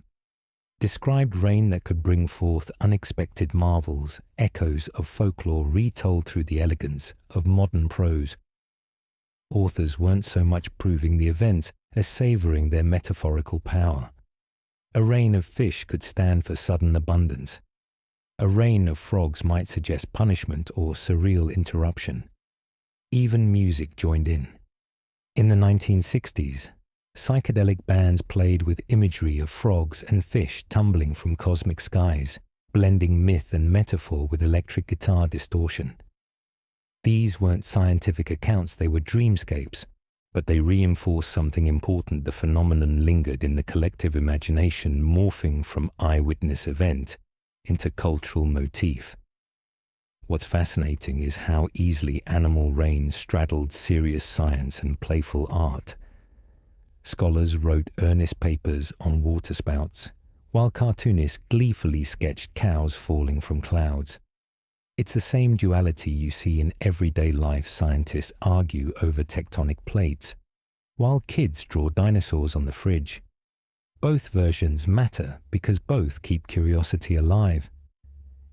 described rain that could bring forth unexpected marvels, echoes of folklore retold through the elegance of modern prose. Authors weren't so much proving the events as savouring their metaphorical power. A rain of fish could stand for sudden abundance. A rain of frogs might suggest punishment or surreal interruption. Even music joined in. In the 1960s, psychedelic bands played with imagery of frogs and fish tumbling from cosmic skies, blending myth and metaphor with electric guitar distortion. These weren't scientific accounts, they were dreamscapes, but they reinforced something important. The phenomenon lingered in the collective imagination, morphing from eyewitness event into cultural motif. What's fascinating is how easily Animal Rain straddled serious science and playful art. Scholars wrote earnest papers on waterspouts, while cartoonists gleefully sketched cows falling from clouds. It's the same duality you see in everyday life. Scientists argue over tectonic plates, while kids draw dinosaurs on the fridge. Both versions matter because both keep curiosity alive.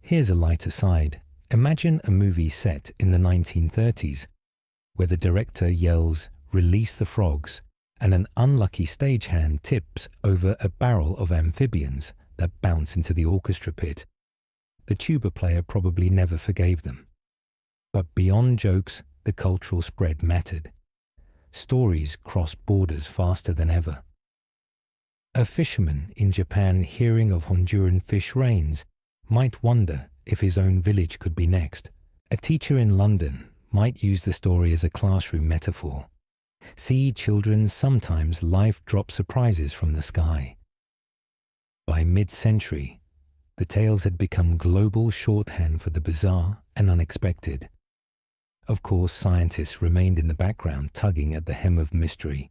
Here's a lighter side. Imagine a movie set in the 1930s, where the director yells, "Release the frogs," and an unlucky stagehand tips over a barrel of amphibians that bounce into the orchestra pit. The tuba player probably never forgave them. But beyond jokes, the cultural spread mattered. Stories crossed borders faster than ever. A fisherman in Japan hearing of Honduran fish rains might wonder if his own village could be next. A teacher in London might use the story as a classroom metaphor. See children, sometimes life drops surprises from the sky. By mid-century, the tales had become global shorthand for the bizarre and unexpected. Of course, scientists remained in the background, tugging at the hem of mystery.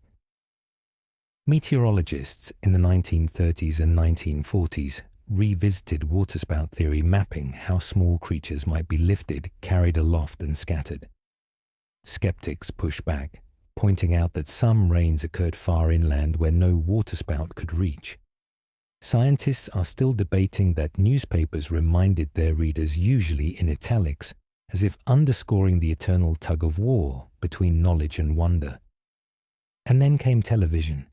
Meteorologists in the 1930s and 1940s revisited waterspout theory, mapping how small creatures might be lifted, carried aloft and scattered. Skeptics pushed back, pointing out that some rains occurred far inland where no waterspout could reach. Scientists are still debating that newspapers reminded their readers, usually in italics, as if underscoring the eternal tug of war between knowledge and wonder. And then came television.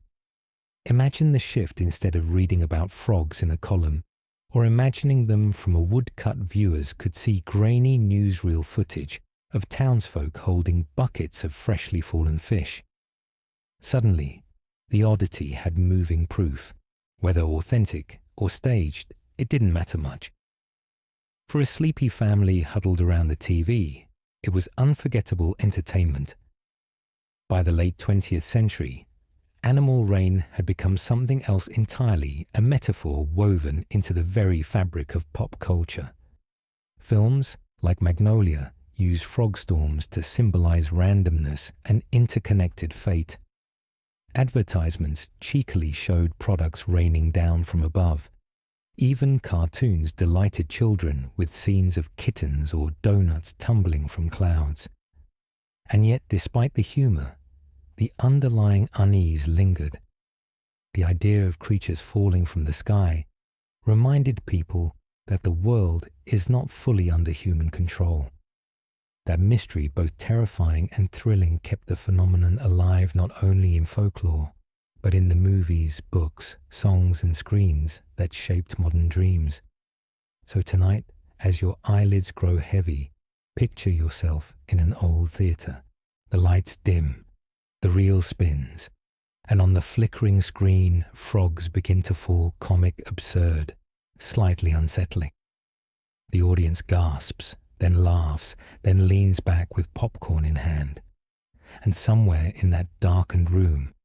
Imagine the shift. Instead of reading about frogs in a column, or imagining them from a woodcut viewers could see grainy newsreel footage of townsfolk holding buckets of freshly fallen fish. Suddenly, the oddity had moving proof. Whether authentic or staged, it didn't matter much. For a sleepy family huddled around the TV, it was unforgettable entertainment. By the late 20th century, animal rain had become something else entirely, a metaphor woven into the very fabric of pop culture. Films like Magnolia use frog storms to symbolize randomness and interconnected fate. Advertisements cheekily showed products raining down from above. Even cartoons delighted children with scenes of kittens or donuts tumbling from clouds. And yet, despite the humor, the underlying unease lingered. The idea of creatures falling from the sky reminded people that the world is not fully under human control. That mystery, both terrifying and thrilling, kept the phenomenon alive not only in folklore, but in the movies, books, songs and screens that shaped modern dreams. So tonight, as your eyelids grow heavy, picture yourself in an old theatre. The lights dim, the reel spins, and on the flickering screen, frogs begin to fall comic absurd, slightly unsettling. The audience gasps, then laughs, then leans back with popcorn in hand. And somewhere in that darkened room,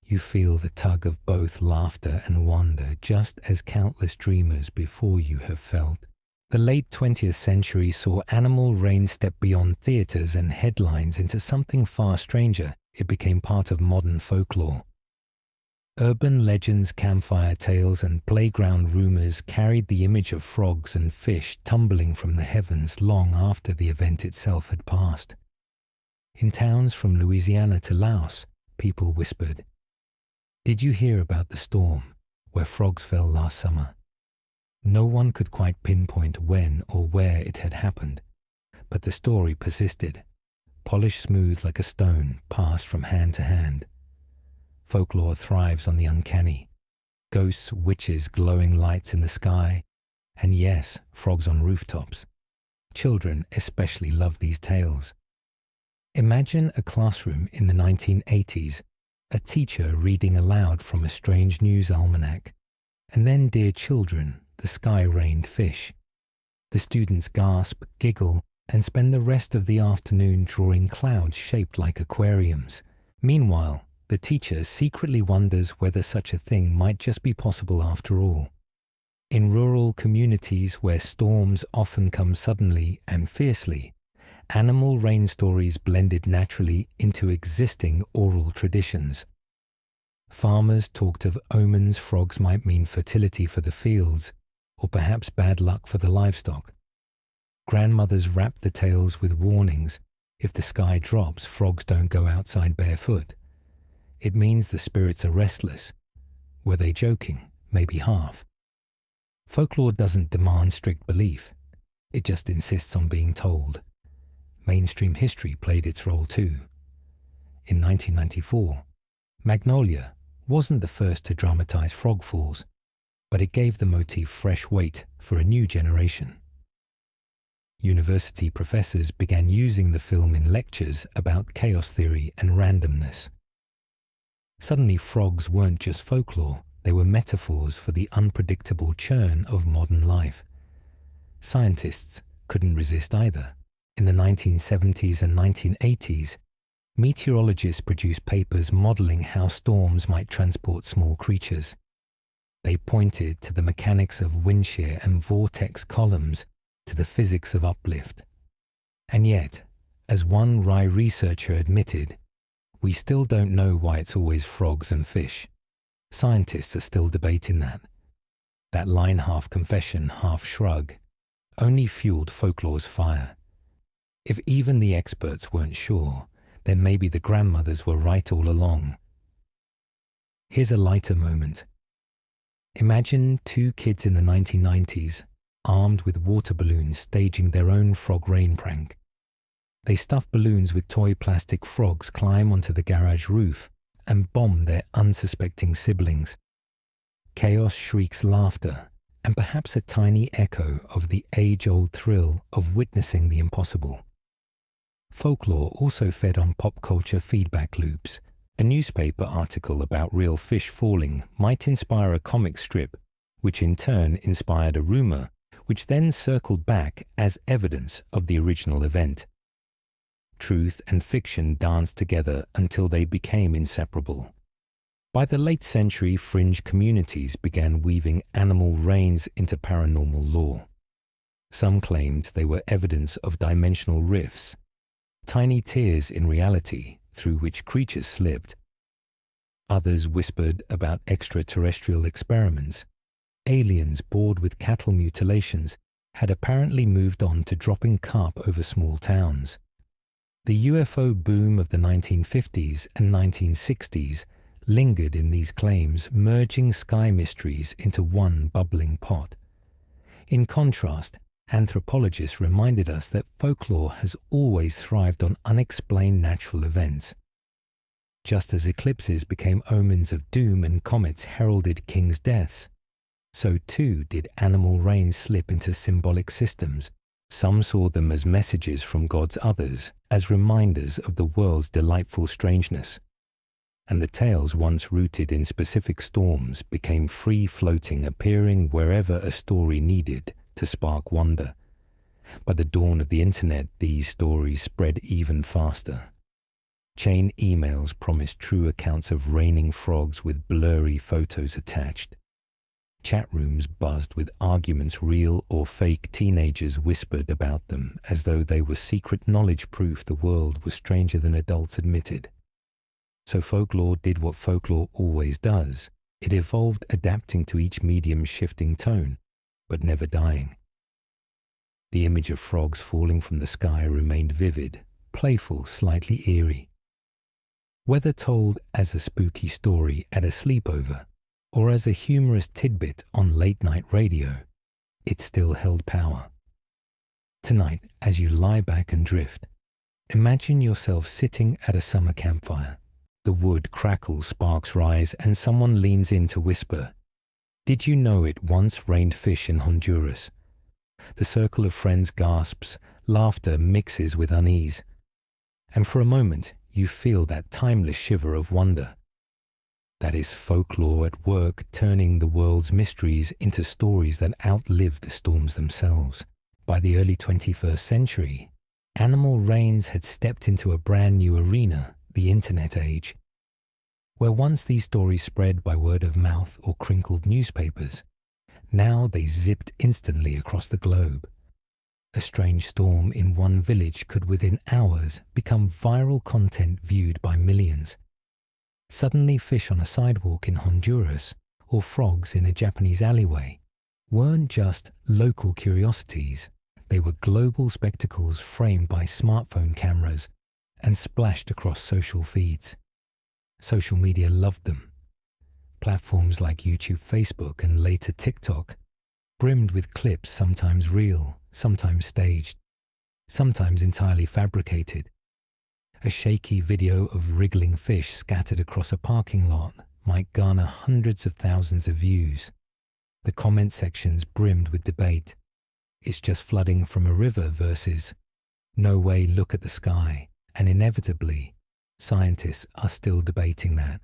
you feel the tug of both laughter and wonder, just as countless dreamers before you have felt. The late 20th century saw animal rain step beyond theatres and headlines into something far stranger. It became part of modern folklore. Urban legends, campfire tales, and playground rumors carried the image of frogs and fish tumbling from the heavens long after the event itself had passed. In towns from Louisiana to Laos, people whispered, "Did you hear about the storm where frogs fell last summer?" No one could quite pinpoint when or where it had happened, but the story persisted, polished smooth like a stone passed from hand to hand. Folklore thrives on the uncanny. Ghosts, witches, glowing lights in the sky, and yes, frogs on rooftops. Children especially love these tales. Imagine a classroom in the 1980s, a teacher reading aloud from a strange news almanac, and then, dear children, the sky rained fish. The students gasp, giggle, and spend the rest of the afternoon drawing clouds shaped like aquariums. Meanwhile, the teacher secretly wonders whether such a thing might just be possible after all. In rural communities where storms often come suddenly and fiercely, animal rain stories blended naturally into existing oral traditions. Farmers talked of omens frogs might mean fertility for the fields, or perhaps bad luck for the livestock. Grandmothers wrapped the tales with warnings: if the sky drops, frogs don't go outside barefoot. It means the spirits are restless. Were they joking? Maybe half. Folklore doesn't demand strict belief. It just insists on being told. Mainstream history played its role too. In 1994, Magnolia wasn't the first to dramatize frog falls, but it gave the motif fresh weight for a new generation. University professors began using the film in lectures about chaos theory and randomness. Suddenly, frogs weren't just folklore, they were metaphors for the unpredictable churn of modern life. Scientists couldn't resist either. In the 1970s and 1980s, meteorologists produced papers modeling how storms might transport small creatures. They pointed to the mechanics of wind shear and vortex columns, to the physics of uplift. And yet, as one wry researcher admitted, we still don't know why it's always frogs and fish. Scientists are still debating that. That line, half confession, half shrug, only fueled folklore's fire. If even the experts weren't sure, then maybe the grandmothers were right all along. Here's a lighter moment. Imagine two kids in the 1990s, armed with water balloons, staging their own frog rain prank. They stuff balloons with toy plastic frogs, climb onto the garage roof, and bomb their unsuspecting siblings. Chaos shrieks laughter, and perhaps a tiny echo of the age-old thrill of witnessing the impossible. Folklore also fed on pop culture feedback loops. A newspaper article about real fish falling might inspire a comic strip, which in turn inspired a rumor, which then circled back as evidence of the original event. Truth and fiction danced together until they became inseparable. By the late century, fringe communities began weaving animal rains into paranormal lore. Some claimed they were evidence of dimensional rifts, tiny tears in reality through which creatures slipped. Others whispered about extraterrestrial experiments. Aliens bored with cattle mutilations had apparently moved on to dropping carp over small towns. The UFO boom of the 1950s and 1960s lingered in these claims, merging sky mysteries into one bubbling pot. In contrast, anthropologists reminded us that folklore has always thrived on unexplained natural events. Just as eclipses became omens of doom and comets heralded kings' deaths, so too did animal rains slip into symbolic systems. Some saw them as messages from gods, others as reminders of the world's delightful strangeness. And the tales once rooted in specific storms became free-floating, appearing wherever a story needed to spark wonder. By the dawn of the internet, these stories spread even faster. Chain emails promised true accounts of raining frogs with blurry photos attached. Chat rooms buzzed with arguments, real or fake. Teenagers whispered about them as though they were secret knowledge, proof the world was stranger than adults admitted. So folklore did what folklore always does. It evolved, adapting to each medium's shifting tone, but never dying. The image of frogs falling from the sky remained vivid, playful, slightly eerie. Whether told as a spooky story at a sleepover, or as a humorous tidbit on late-night radio, it still held power. Tonight, as you lie back and drift, imagine yourself sitting at a summer campfire. The wood crackles, sparks rise, and someone leans in to whisper, "Did you know it once rained fish in Honduras?" The circle of friends gasps, laughter mixes with unease, and for a moment you feel that timeless shiver of wonder. That is folklore at work, turning the world's mysteries into stories that outlive the storms themselves. By the early 21st century, animal rains had stepped into a brand new arena, the internet age. Where once these stories spread by word of mouth or crinkled newspapers, now they zipped instantly across the globe. A strange storm in one village could within hours become viral content viewed by millions. Suddenly, fish on a sidewalk in Honduras or frogs in a Japanese alleyway weren't just local curiosities. They were global spectacles framed by smartphone cameras and splashed across social feeds. Social media loved them. Platforms like YouTube, Facebook, and later TikTok brimmed with clips, sometimes real, sometimes staged, sometimes entirely fabricated. A shaky video of wriggling fish scattered across a parking lot might garner hundreds of thousands of views. The comment sections brimmed with debate. It's just flooding from a river versus no way, look at the sky. And inevitably, scientists are still debating that.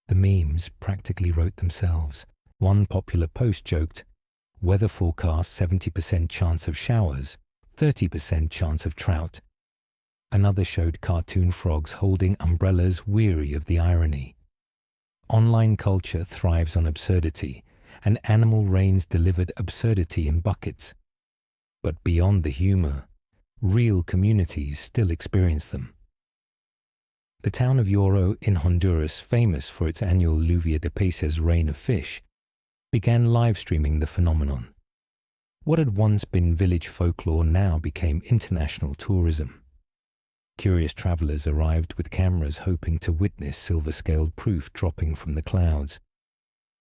The memes practically wrote themselves. One popular post joked, "Weather forecast 70% chance of showers, 30% chance of trout." Another showed cartoon frogs holding umbrellas, weary of the irony. Online culture thrives on absurdity, and animal rains delivered absurdity in buckets. But beyond the humor, real communities still experience them. The town of Yoro in Honduras, famous for its annual Lluvia de Peces rain of fish, began live streaming the phenomenon. What had once been village folklore now became international tourism. Curious travelers arrived with cameras hoping to witness silver-scaled proof dropping from the clouds.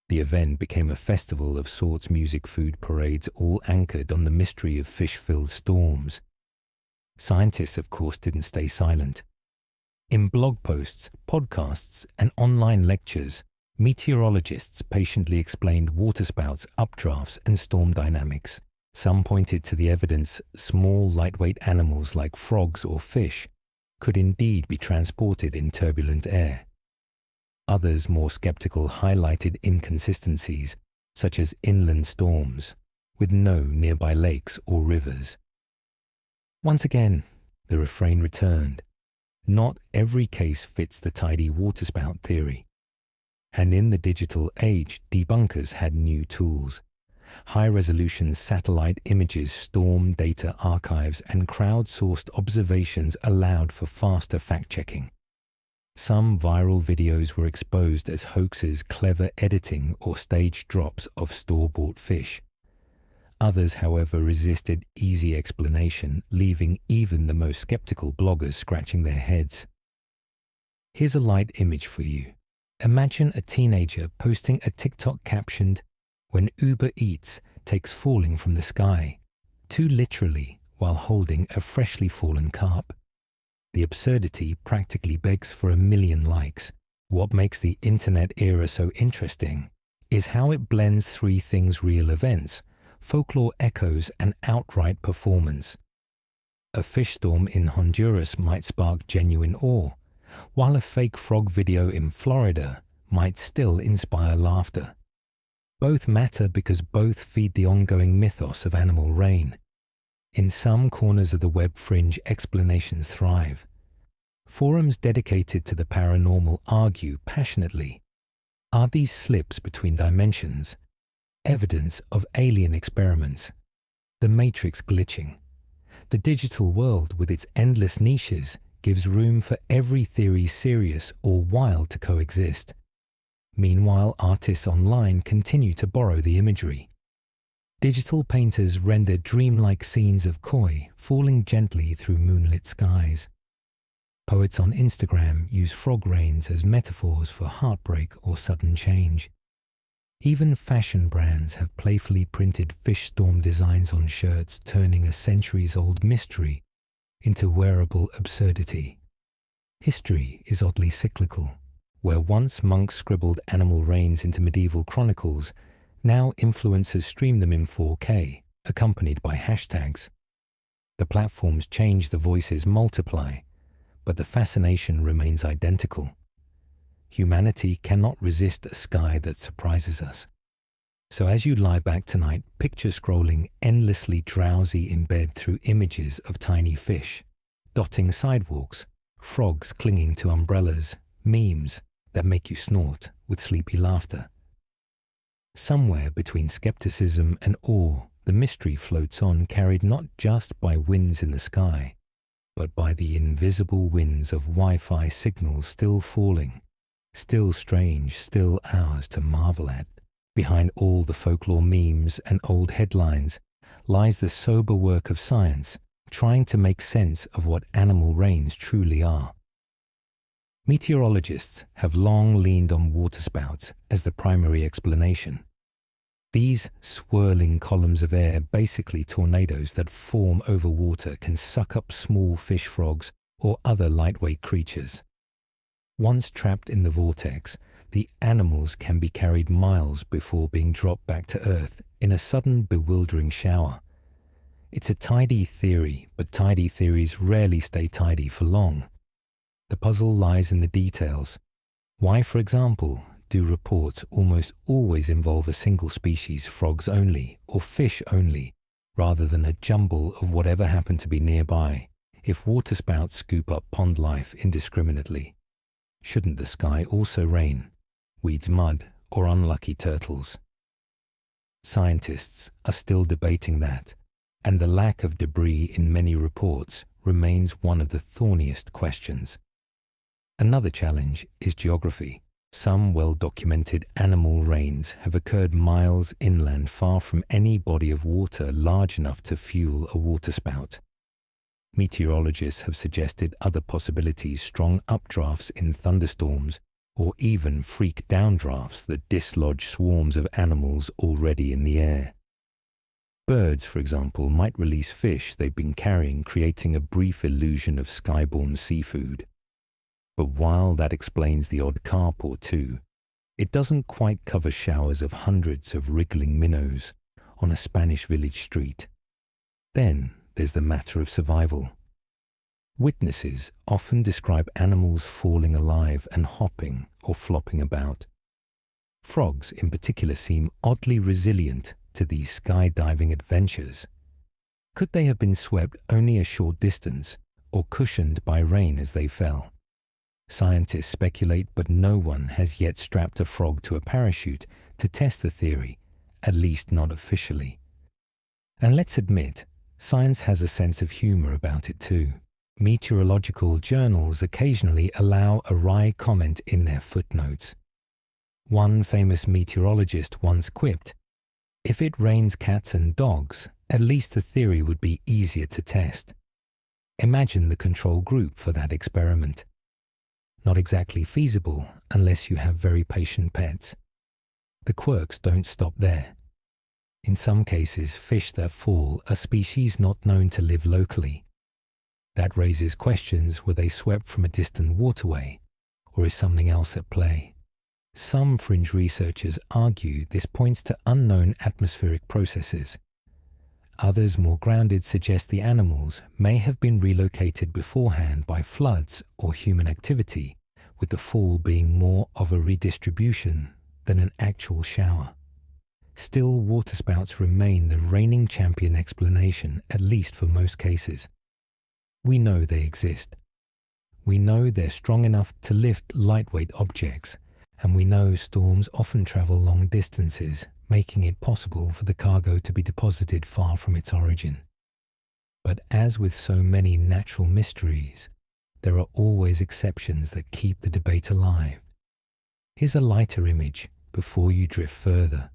The event became a festival of sorts, music, food, parades, all anchored on the mystery of fish-filled storms. Scientists, of course, didn't stay silent. In blog posts, podcasts, and online lectures, Meteorologists patiently explained waterspouts, updrafts, and storm dynamics. Some pointed to the evidence small, lightweight animals like frogs or fish could indeed be transported in turbulent air. Others, more skeptical, highlighted inconsistencies, such as inland storms, with no nearby lakes or rivers. Once again, the refrain returned. Not every case fits the tidy waterspout theory. And in the digital age, debunkers had new tools. High-resolution satellite images, storm data archives, and crowd-sourced observations allowed for faster fact-checking. Some viral videos were exposed as hoaxes, clever editing, or staged drops of store-bought fish. Others, however, resisted easy explanation, leaving even the most skeptical bloggers scratching their heads. Here's a light image for you. Imagine a teenager posting a TikTok captioned, "When Uber Eats takes falling from the sky," too literally, while holding a freshly fallen carp. The absurdity practically begs for 1 million likes. What makes the internet era so interesting is how it blends three things: real events, folklore echoes, and outright performance. A fish storm in Honduras might spark genuine awe, while a fake frog video in Florida might still inspire laughter. Both matter because both feed the ongoing mythos of animal rain. In some corners of the web fringe, explanations thrive. Forums dedicated to the paranormal argue passionately. Are these slips between dimensions evidence of alien experiments? The matrix glitching? The digital world, with its endless niches, gives room for every theory, serious or wild, to coexist. Meanwhile, artists online continue to borrow the imagery. Digital painters render dreamlike scenes of koi falling gently through moonlit skies. Poets on Instagram use frog rains as metaphors for heartbreak or sudden change. Even fashion brands have playfully printed fish storm designs on shirts, turning a centuries-old mystery into wearable absurdity. History is oddly cyclical. Where once monks scribbled animal rains into medieval chronicles, now influencers stream them in 4K, accompanied by hashtags. The platforms change, the voices multiply, but the fascination remains identical. Humanity cannot resist a sky that surprises us. So as you lie back tonight, picture scrolling endlessly drowsy in bed through images of tiny fish, dotting sidewalks, frogs clinging to umbrellas, memes that make you snort with sleepy laughter. Somewhere between skepticism and awe, the mystery floats on, carried not just by winds in the sky, but by the invisible winds of Wi-Fi signals still falling, still strange, still ours to marvel at. Behind all the folklore memes and old headlines lies the sober work of science, trying to make sense of what animal rains truly are. Meteorologists have long leaned on waterspouts as the primary explanation. These swirling columns of air, basically tornadoes that form over water, can suck up small fish, frogs, or other lightweight creatures. Once trapped in the vortex, the animals can be carried miles before being dropped back to Earth in a sudden, bewildering shower. It's a tidy theory, but tidy theories rarely stay tidy for long. The puzzle lies in the details. Why, for example, do reports almost always involve a single species, frogs only, or fish only, rather than a jumble of whatever happened to be nearby, if waterspouts scoop up pond life indiscriminately? Shouldn't the sky also rain weeds, mud, or unlucky turtles? Scientists are still debating that, and the lack of debris in many reports remains one of the thorniest questions. Another challenge is geography. Some well-documented animal rains have occurred miles inland, far from any body of water large enough to fuel a waterspout. Meteorologists have suggested other possibilities: strong updrafts in thunderstorms, or even freak downdrafts that dislodge swarms of animals already in the air. Birds, for example, might release fish they've been carrying, creating a brief illusion of skyborne seafood. But while that explains the odd carp or two, It doesn't quite cover showers of hundreds of wriggling minnows on a Spanish village street. Then there's the matter of survival. Witnesses often describe animals falling alive and hopping or flopping about. Frogs in particular seem oddly resilient to these skydiving adventures. Could they have been swept only a short distance or cushioned by rain as they fell? Scientists speculate, but no one has yet strapped a frog to a parachute to test the theory, at least not officially. And let's admit, science has a sense of humor about it too. Meteorological journals occasionally allow a wry comment in their footnotes. One famous meteorologist once quipped, "If it rains cats and dogs, at least the theory would be easier to test." Imagine the control group for that experiment. Not exactly feasible unless you have very patient pets. The quirks don't stop there. In some cases, fish that fall are species not known to live locally. That raises questions: were they swept from a distant waterway, or is something else at play? Some fringe researchers argue this points to unknown atmospheric processes. Others, more grounded, suggest the animals may have been relocated beforehand by floods or human activity, with the fall being more of a redistribution than an actual shower. Still, waterspouts remain the reigning champion explanation, at least for most cases. We know they exist. We know they're strong enough to lift lightweight objects, and we know storms often travel long distances, making it possible for the cargo to be deposited far from its origin. But as with so many natural mysteries, there are always exceptions that keep the debate alive. Here's a lighter image before you drift further.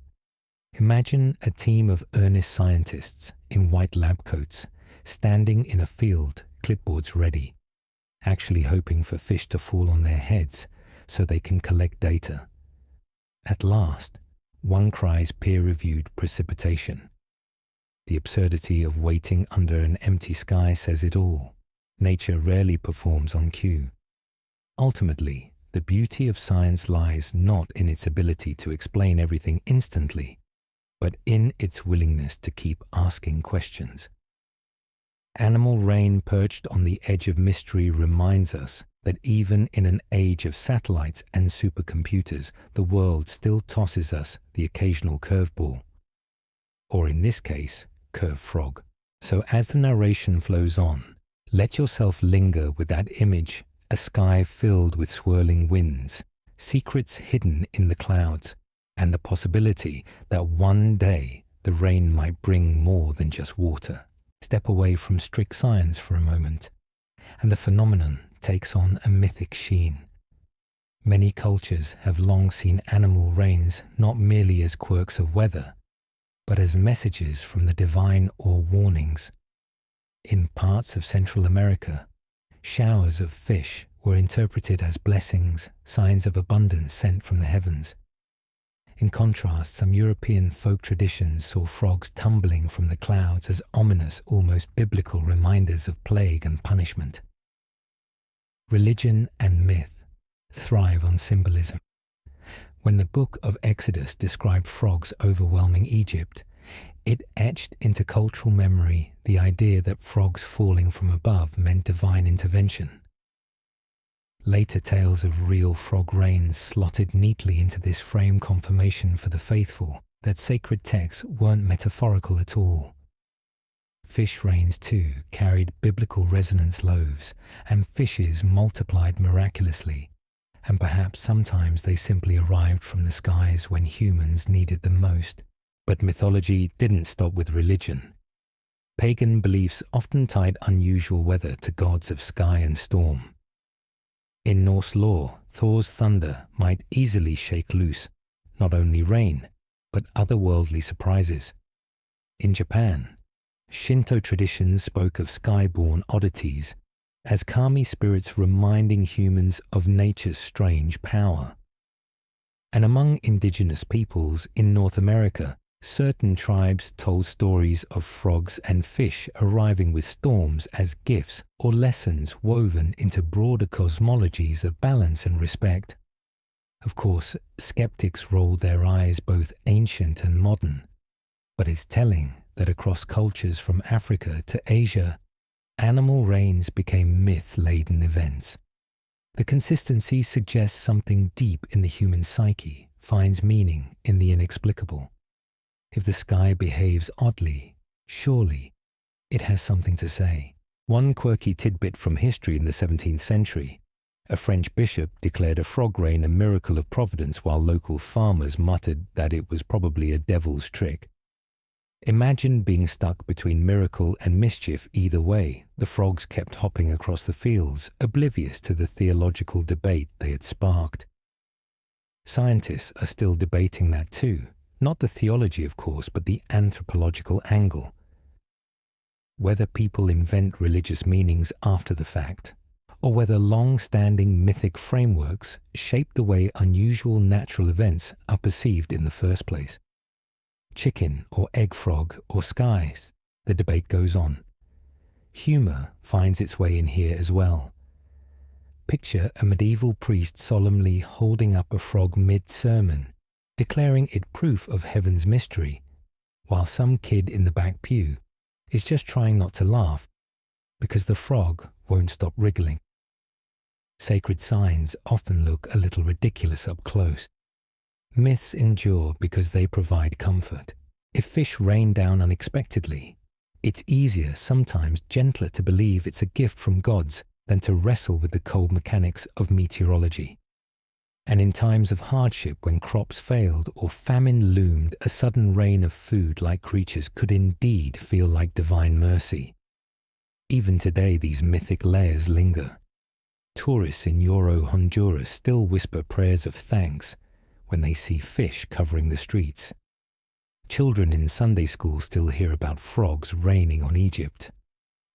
Imagine a team of earnest scientists in white lab coats standing in a field, clipboards ready, actually hoping for fish to fall on their heads so they can collect data. At last, one cries peer-reviewed precipitation. The absurdity of waiting under an empty sky says it all. Nature rarely performs on cue. Ultimately, the beauty of science lies not in its ability to explain everything instantly, but in its willingness to keep asking questions. Animal rain perched on the edge of mystery reminds us that even in an age of satellites and supercomputers, the world still tosses us the occasional curveball. Or in this case, curve frog. So as the narration flows on, let yourself linger with that image, a sky filled with swirling winds, secrets hidden in the clouds, and the possibility that one day the rain might bring more than just water. Step away from strict science for a moment, and the phenomenon takes on a mythic sheen. Many cultures have long seen animal rains not merely as quirks of weather, but as messages from the divine or warnings. In parts of Central America, showers of fish were interpreted as blessings, signs of abundance sent from the heavens. In contrast, some European folk traditions saw frogs tumbling from the clouds as ominous, almost biblical reminders of plague and punishment. Religion and myth thrive on symbolism. When the book of Exodus described frogs overwhelming Egypt, it etched into cultural memory the idea that frogs falling from above meant divine intervention. Later tales of real frog rains slotted neatly into this frame confirmation for the faithful that sacred texts weren't metaphorical at all. Fish rains too carried biblical resonance loaves, and fishes multiplied miraculously, and perhaps sometimes they simply arrived from the skies when humans needed them most. But mythology didn't stop with religion. Pagan beliefs often tied unusual weather to gods of sky and storm. In Norse lore, Thor's thunder might easily shake loose not only rain, but otherworldly surprises. In Japan, Shinto traditions spoke of skyborne oddities as kami spirits reminding humans of nature's strange power. And among indigenous peoples in North America, certain tribes told stories of frogs and fish arriving with storms as gifts or lessons woven into broader cosmologies of balance and respect. Of course, skeptics rolled their eyes, both ancient and modern, but it's telling that across cultures from Africa to Asia, animal rains became myth-laden events. The consistency suggests something deep in the human psyche finds meaning in the inexplicable. If the sky behaves oddly, surely it has something to say. One quirky tidbit from history in the 17th century: a French bishop declared a frog rain a miracle of providence while local farmers muttered that it was probably a devil's trick. Imagine being stuck between miracle and mischief either way. The frogs kept hopping across the fields, oblivious to the theological debate they had sparked. Scientists are still debating that too. Not the theology, of course, but the anthropological angle. Whether people invent religious meanings after the fact, or whether long-standing mythic frameworks shape the way unusual natural events are perceived in the first place. Chicken or egg frog or skies, the debate goes on. Humor finds its way in here as well. Picture a medieval priest solemnly holding up a frog mid-sermon, declaring it proof of heaven's mystery, while some kid in the back pew is just trying not to laugh because the frog won't stop wriggling. Sacred signs often look a little ridiculous up close. Myths endure because they provide comfort. If fish rain down unexpectedly, it's easier, sometimes gentler, to believe it's a gift from gods than to wrestle with the cold mechanics of meteorology. And in times of hardship, when crops failed or famine loomed, a sudden rain of food-like creatures could indeed feel like divine mercy. Even today, these mythic layers linger. Tourists in Euro Honduras still whisper prayers of thanks when they see fish covering the streets. Children in Sunday school still hear about frogs raining on Egypt.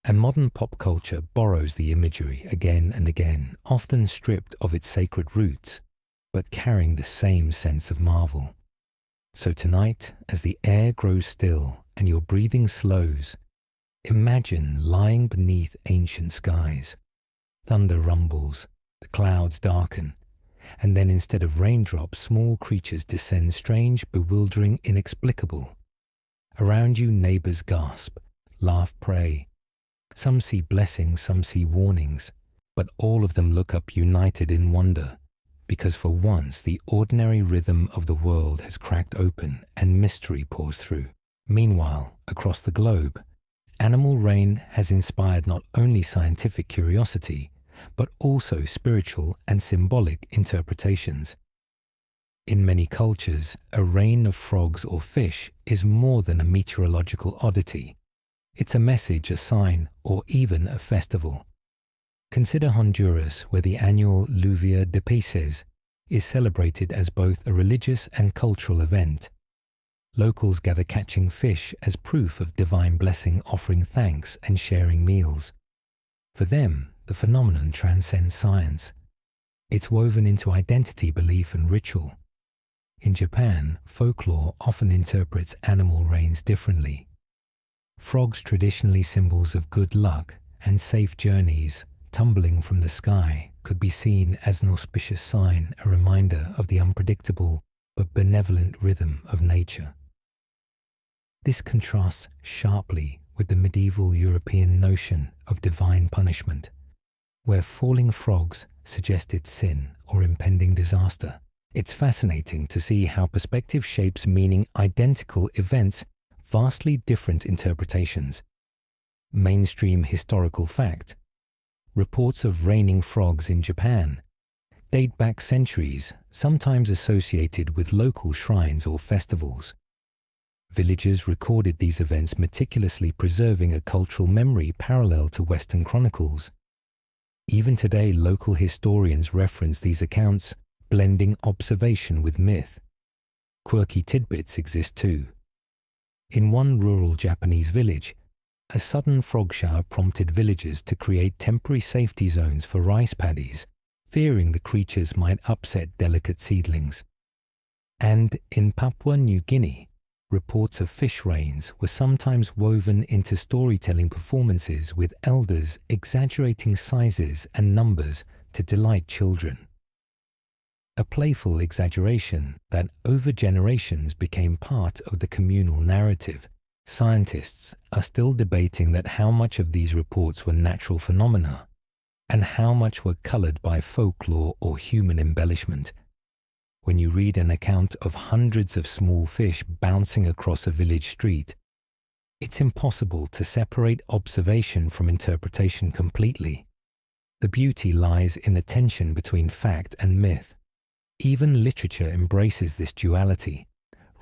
And modern pop culture borrows the imagery again and again, often stripped of its sacred roots, but carrying the same sense of marvel. So tonight, as the air grows still and your breathing slows, imagine lying beneath ancient skies. Thunder rumbles, the clouds darken, and then instead of raindrops, small creatures descend, strange, bewildering, inexplicable. Around you, neighbors gasp, laugh, pray. Some see blessings, some see warnings, but all of them look up united in wonder, because for once the ordinary rhythm of the world has cracked open and mystery pours through. Meanwhile, across the globe, animal rain has inspired not only scientific curiosity, but also spiritual and symbolic interpretations. In many cultures, a rain of frogs or fish is more than a meteorological oddity. It's a message, a sign, or even a festival. Consider Honduras, where the annual Lluvia de Peces is celebrated as both a religious and cultural event. Locals gather catching fish as proof of divine blessing, offering thanks and sharing meals. For them, the phenomenon transcends science. It's woven into identity, belief, and ritual. In Japan, folklore often interprets animal rains differently. Frogs, traditionally symbols of good luck and safe journeys, tumbling from the sky, could be seen as an auspicious sign, a reminder of the unpredictable but benevolent rhythm of nature. This contrasts sharply with the medieval European notion of divine punishment, where falling frogs suggested sin or impending disaster. It's fascinating to see how perspective shapes meaning. Identical events, vastly different interpretations. Mainstream historical fact: reports of raining frogs in Japan date back centuries, sometimes associated with local shrines or festivals. Villagers recorded these events, meticulously preserving a cultural memory parallel to Western chronicles. Even today, local historians reference these accounts, blending observation with myth. Quirky tidbits exist too. In one rural Japanese village, a sudden frog shower prompted villagers to create temporary safety zones for rice paddies, fearing the creatures might upset delicate seedlings. And in Papua New Guinea, reports of fish rains were sometimes woven into storytelling performances, with elders exaggerating sizes and numbers to delight children. a playful exaggeration that over generations became part of the communal narrative. Scientists are still debating that how much of these reports were natural phenomena and how much were colored by folklore or human embellishment. When you read an account of hundreds of small fish bouncing across a village street, it's impossible to separate observation from interpretation completely. The beauty lies in the tension between fact and myth. Even literature embraces this duality.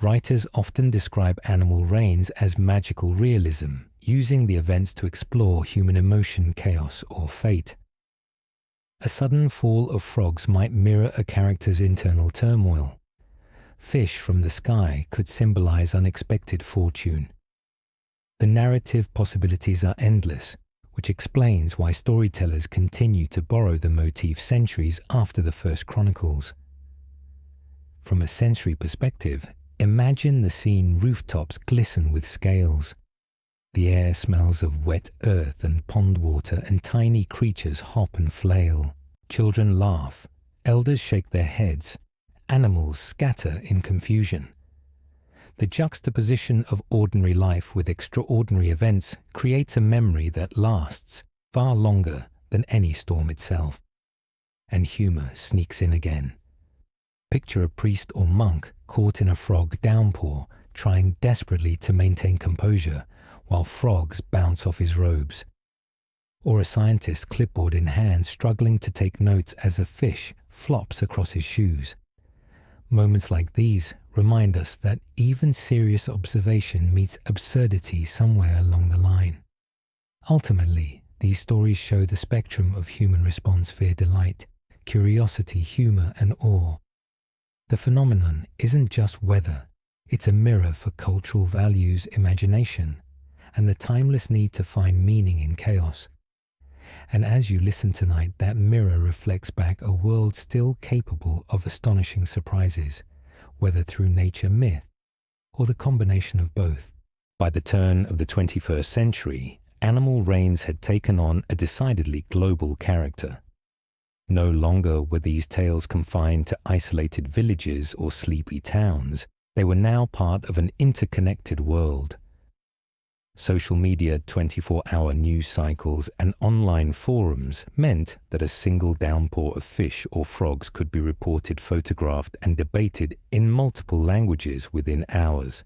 Writers often describe animal rains as magical realism, using the events to explore human emotion, chaos, or fate. A sudden fall of frogs might mirror a character's internal turmoil. Fish from the sky could symbolize unexpected fortune. The narrative possibilities are endless, which explains why storytellers continue to borrow the motif centuries after the first chronicles. From a sensory perspective, imagine the scene: rooftops glisten with scales. The air smells of wet earth and pond water, and tiny creatures hop and flail. Children laugh, elders shake their heads, animals scatter in confusion. The juxtaposition of ordinary life with extraordinary events creates a memory that lasts far longer than any storm itself. And humor sneaks in again. Picture a priest or monk caught in a frog downpour, trying desperately to maintain composure while frogs bounce off his robes. Or a scientist, clipboard in hand, struggling to take notes as a fish flops across his shoes. Moments like these remind us that even serious observation meets absurdity somewhere along the line. Ultimately, these stories show the spectrum of human response: fear, delight, curiosity, humor, and awe. The phenomenon isn't just weather, it's a mirror for cultural values, imagination, and the timeless need to find meaning in chaos. And as you listen tonight, that mirror reflects back a world still capable of astonishing surprises, whether through nature, myth, or the combination of both. By the turn of the 21st century, animal rains had taken on a decidedly global character. No longer were these tales confined to isolated villages or sleepy towns. They were now part of an interconnected world. Social media, 24-hour news cycles, and online forums meant that a single downpour of fish or frogs could be reported, photographed, and debated in multiple languages within hours.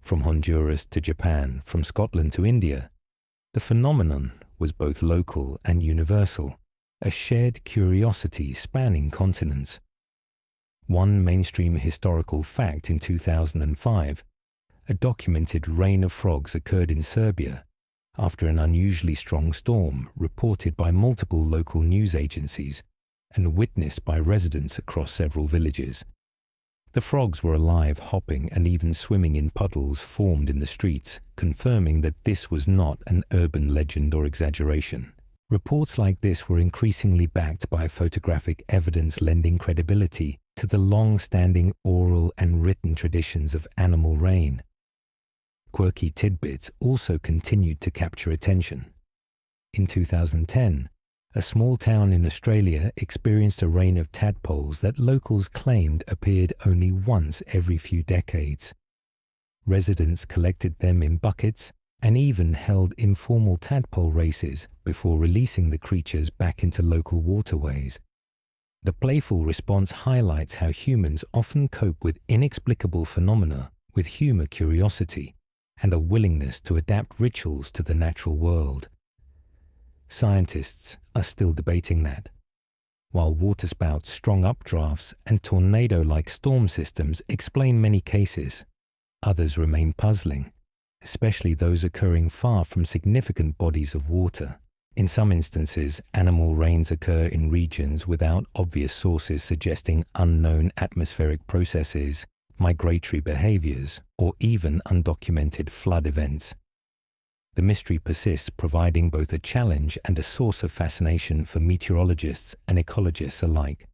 From Honduras to Japan, from Scotland to India, the phenomenon was both local and universal, a shared curiosity spanning continents. One mainstream historical fact: in 2005, a documented rain of frogs occurred in Serbia after an unusually strong storm reported by multiple local news agencies and witnessed by residents across several villages. The frogs were alive, hopping, and even swimming in puddles formed in the streets, confirming that this was not an urban legend or exaggeration. Reports like this were increasingly backed by photographic evidence, lending credibility to the long-standing oral and written traditions of animal rain. Quirky tidbits also continued to capture attention. In 2010, a small town in Australia experienced a rain of tadpoles that locals claimed appeared only once every few decades. Residents collected them in buckets and even held informal tadpole races before releasing the creatures back into local waterways. The playful response highlights how humans often cope with inexplicable phenomena with humor, curiosity, and a willingness to adapt rituals to the natural world. Scientists are still debating that. While waterspouts, strong updrafts, and tornado-like storm systems explain many cases, others remain puzzling, especially those occurring far from significant bodies of water. In some instances, animal rains occur in regions without obvious sources, suggesting unknown atmospheric processes, migratory behaviors, or even undocumented flood events. The mystery persists, providing both a challenge and a source of fascination for meteorologists and ecologists alike.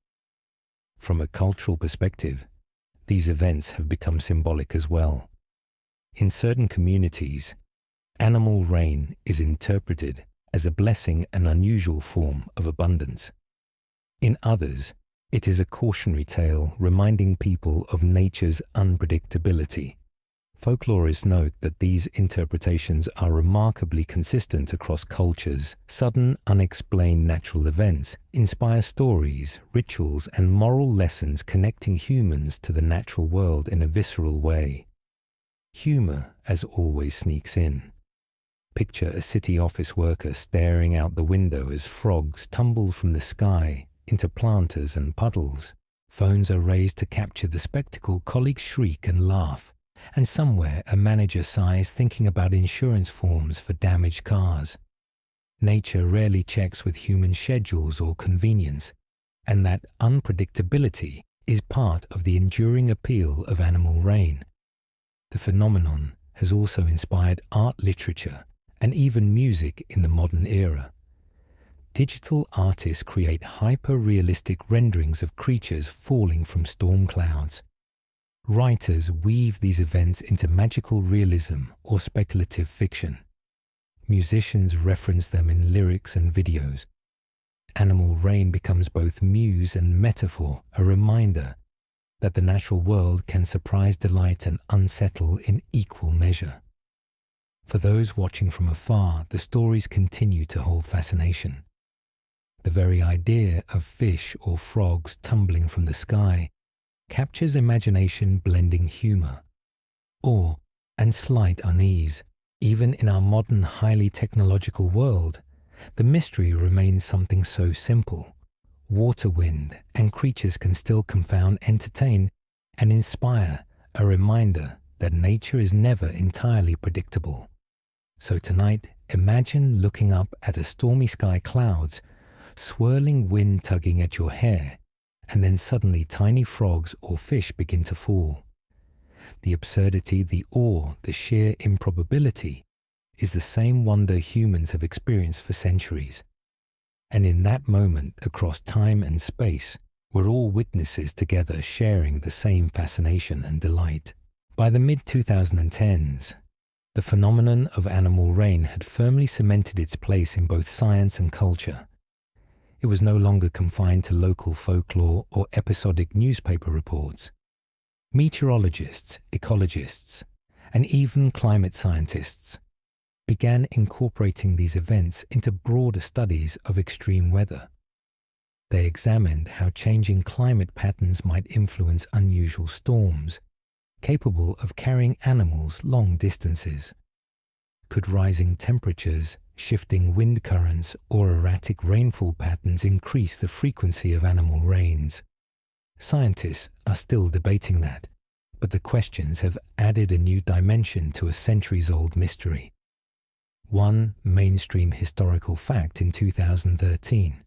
From a cultural perspective, these events have become symbolic as well. In certain communities, animal rain is interpreted as a blessing and unusual form of abundance. In others, It is a cautionary tale reminding people of nature's unpredictability. Folklorists note that these interpretations are remarkably consistent across cultures. Sudden, unexplained natural events inspire stories, rituals, and moral lessons connecting humans to the natural world in a visceral way. Humor, as always, sneaks in. Picture a city office worker staring out the window as frogs tumble from the sky into planters and puddles. Phones are raised to capture the spectacle, colleagues shriek and laugh. And somewhere a manager sighs thinking about insurance forms for damaged cars. Nature rarely checks with human schedules or convenience, and that unpredictability is part of the enduring appeal of animal rain. The phenomenon has also inspired art, literature, and even music in the modern era. Digital artists create hyper-realistic renderings of creatures falling from storm clouds. Writers weave these events into magical realism or speculative fiction. Musicians reference them in lyrics and videos. Animal rain becomes both muse and metaphor, a reminder that the natural world can surprise, delight, and unsettle in equal measure. For those watching from afar, the stories continue to hold fascination. The very idea of fish or frogs tumbling from the sky captures imagination blending humor, awe, and slight unease. Even in our modern, highly technological world, the mystery remains something so simple. Water, wind, and creatures can still confound, entertain, and inspire, a reminder that nature is never entirely predictable. So tonight, imagine looking up at a stormy sky, clouds, swirling wind tugging at your hair, and then suddenly tiny frogs or fish begin to fall. The absurdity, the awe, the sheer improbability is the same wonder humans have experienced for centuries. And in that moment, across time and space, we're all witnesses together sharing the same fascination and delight. By the mid-2010s, the phenomenon of animal rain had firmly cemented its place in both science and culture. It was no longer confined to local folklore or episodic newspaper reports. Meteorologists, ecologists, and even climate scientists began incorporating these events into broader studies of extreme weather. They examined how changing climate patterns might influence unusual storms, capable of carrying animals long distances. Could rising temperatures, shifting wind currents, or erratic rainfall patterns increase the frequency of animal rains? Scientists are still debating that, but the questions have added a new dimension to a centuries-old mystery. One mainstream historical fact in 2013,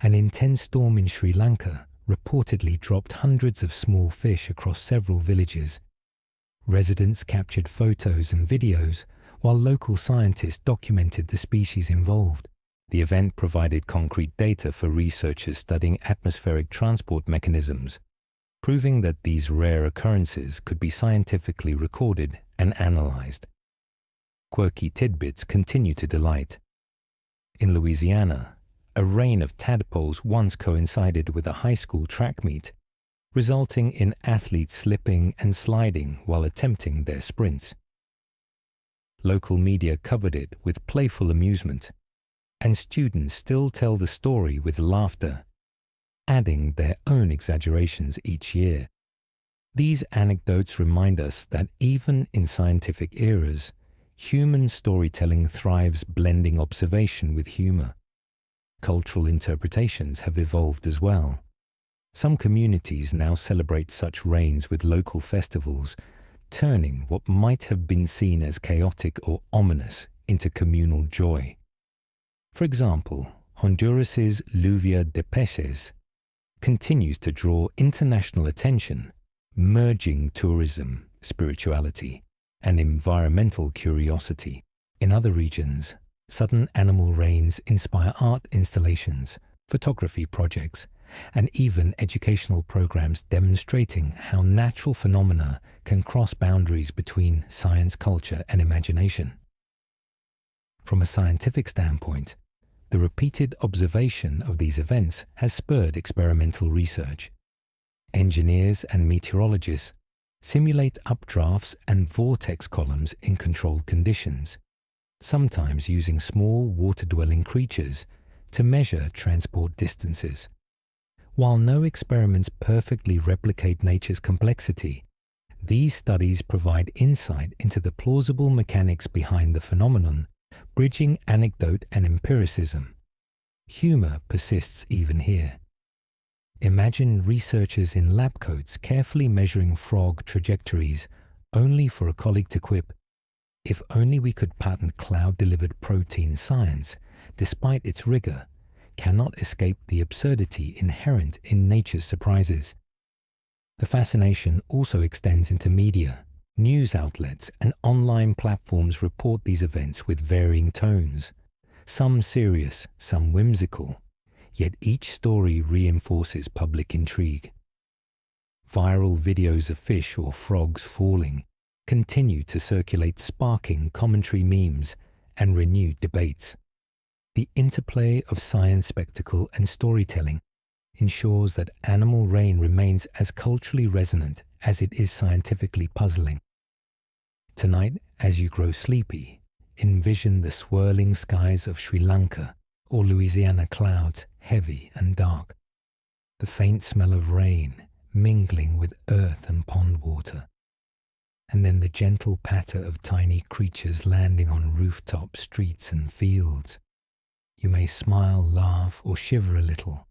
an intense storm in Sri Lanka reportedly dropped hundreds of small fish across several villages. Residents captured photos and videos, while local scientists documented the species involved. The event provided concrete data for researchers studying atmospheric transport mechanisms, proving that these rare occurrences could be scientifically recorded and analyzed. Quirky tidbits continue to delight. In Louisiana, a rain of tadpoles once coincided with a high school track meet, resulting in athletes slipping and sliding while attempting their sprints. Local media covered it with playful amusement, and students still tell the story with laughter, adding their own exaggerations each year. These anecdotes remind us that even in scientific eras, human storytelling thrives blending observation with humor. Cultural interpretations have evolved as well. Some communities now celebrate such rains with local festivals, turning what might have been seen as chaotic or ominous into communal joy. For example, Honduras's Lluvia de Peces continues to draw international attention, merging tourism, spirituality, and environmental curiosity. In other regions, sudden animal rains inspire art installations, photography projects, and even educational programs demonstrating how natural phenomena can cross boundaries between science, culture, and imagination. From a scientific standpoint, The repeated observation of these events has spurred experimental research. Engineers and meteorologists simulate updrafts and vortex columns in controlled conditions, sometimes using small water-dwelling creatures to measure transport distances. While no experiments perfectly replicate nature's complexity, these studies provide insight into the plausible mechanics behind the phenomenon, bridging anecdote and empiricism. Humor persists even here. Imagine researchers in lab coats carefully measuring frog trajectories, only for a colleague to quip, "If only we could patent cloud-delivered protein science, despite its rigor, cannot escape the absurdity inherent in nature's surprises." The fascination also extends into media. News outlets and online platforms report these events with varying tones, some serious, some whimsical, yet each story reinforces public intrigue. Viral videos of fish or frogs falling continue to circulate, sparking commentary memes and renewed debates. The interplay of science spectacle and storytelling ensures that animal rain remains as culturally resonant as it is scientifically puzzling. Tonight, as you grow sleepy, envision the swirling skies of Sri Lanka or Louisiana clouds, heavy and dark, the faint smell of rain mingling with earth and pond water, and then the gentle patter of tiny creatures landing on rooftops, streets and fields. You may smile, laugh, or shiver a little,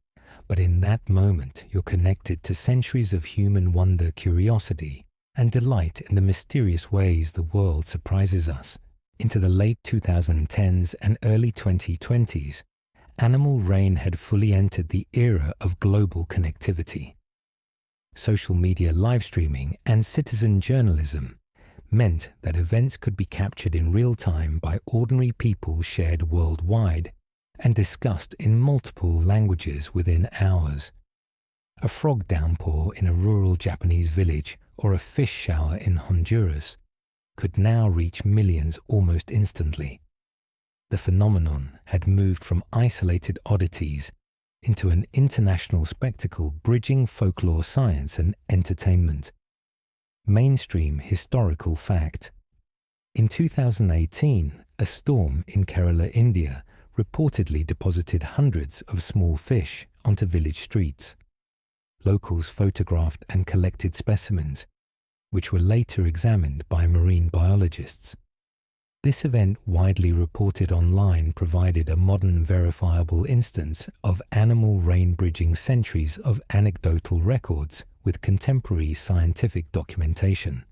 but in that moment you're connected to centuries of human wonder, curiosity, and delight in the mysterious ways the world surprises us. Into the late 2010s and early 2020s, animal rain had fully entered the era of global connectivity. Social media live streaming and citizen journalism meant that events could be captured in real time by ordinary people, shared worldwide, and discussed in multiple languages within hours. A frog downpour in a rural Japanese village or a fish shower in Honduras could now reach millions almost instantly. The phenomenon had moved from isolated oddities into an international spectacle bridging folklore, science, and entertainment. Mainstream historical fact. In 2018, a storm in Kerala, India, reportedly deposited hundreds of small fish onto village streets. Locals photographed and collected specimens, which were later examined by marine biologists. This event, widely reported online, provided a modern verifiable instance of animal rain bridging centuries of anecdotal records with contemporary scientific documentation.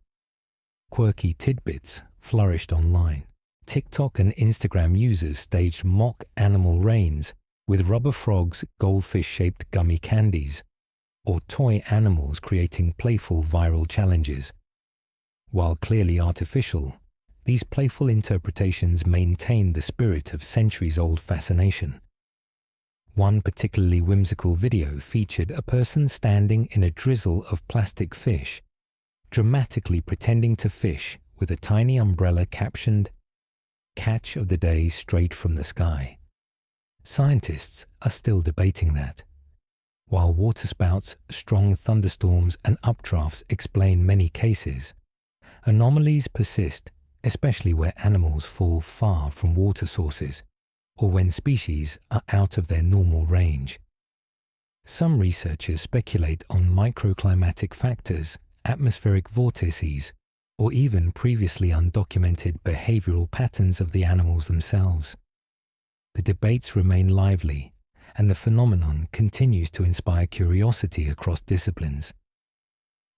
Quirky tidbits flourished online. TikTok and Instagram users staged mock animal rains with rubber frogs, goldfish-shaped gummy candies, or toy animals creating playful viral challenges. While clearly artificial, these playful interpretations maintain the spirit of centuries-old fascination. One particularly whimsical video featured a person standing in a drizzle of plastic fish, dramatically pretending to fish with a tiny umbrella captioned, "Catch of the day straight from the sky." Scientists are still debating that. While waterspouts, strong thunderstorms and updrafts explain many cases, anomalies persist, especially where animals fall far from water sources or when species are out of their normal range. Some researchers speculate on microclimatic factors, atmospheric vortices, or even previously undocumented behavioral patterns of the animals themselves. The debates remain lively, and the phenomenon continues to inspire curiosity across disciplines.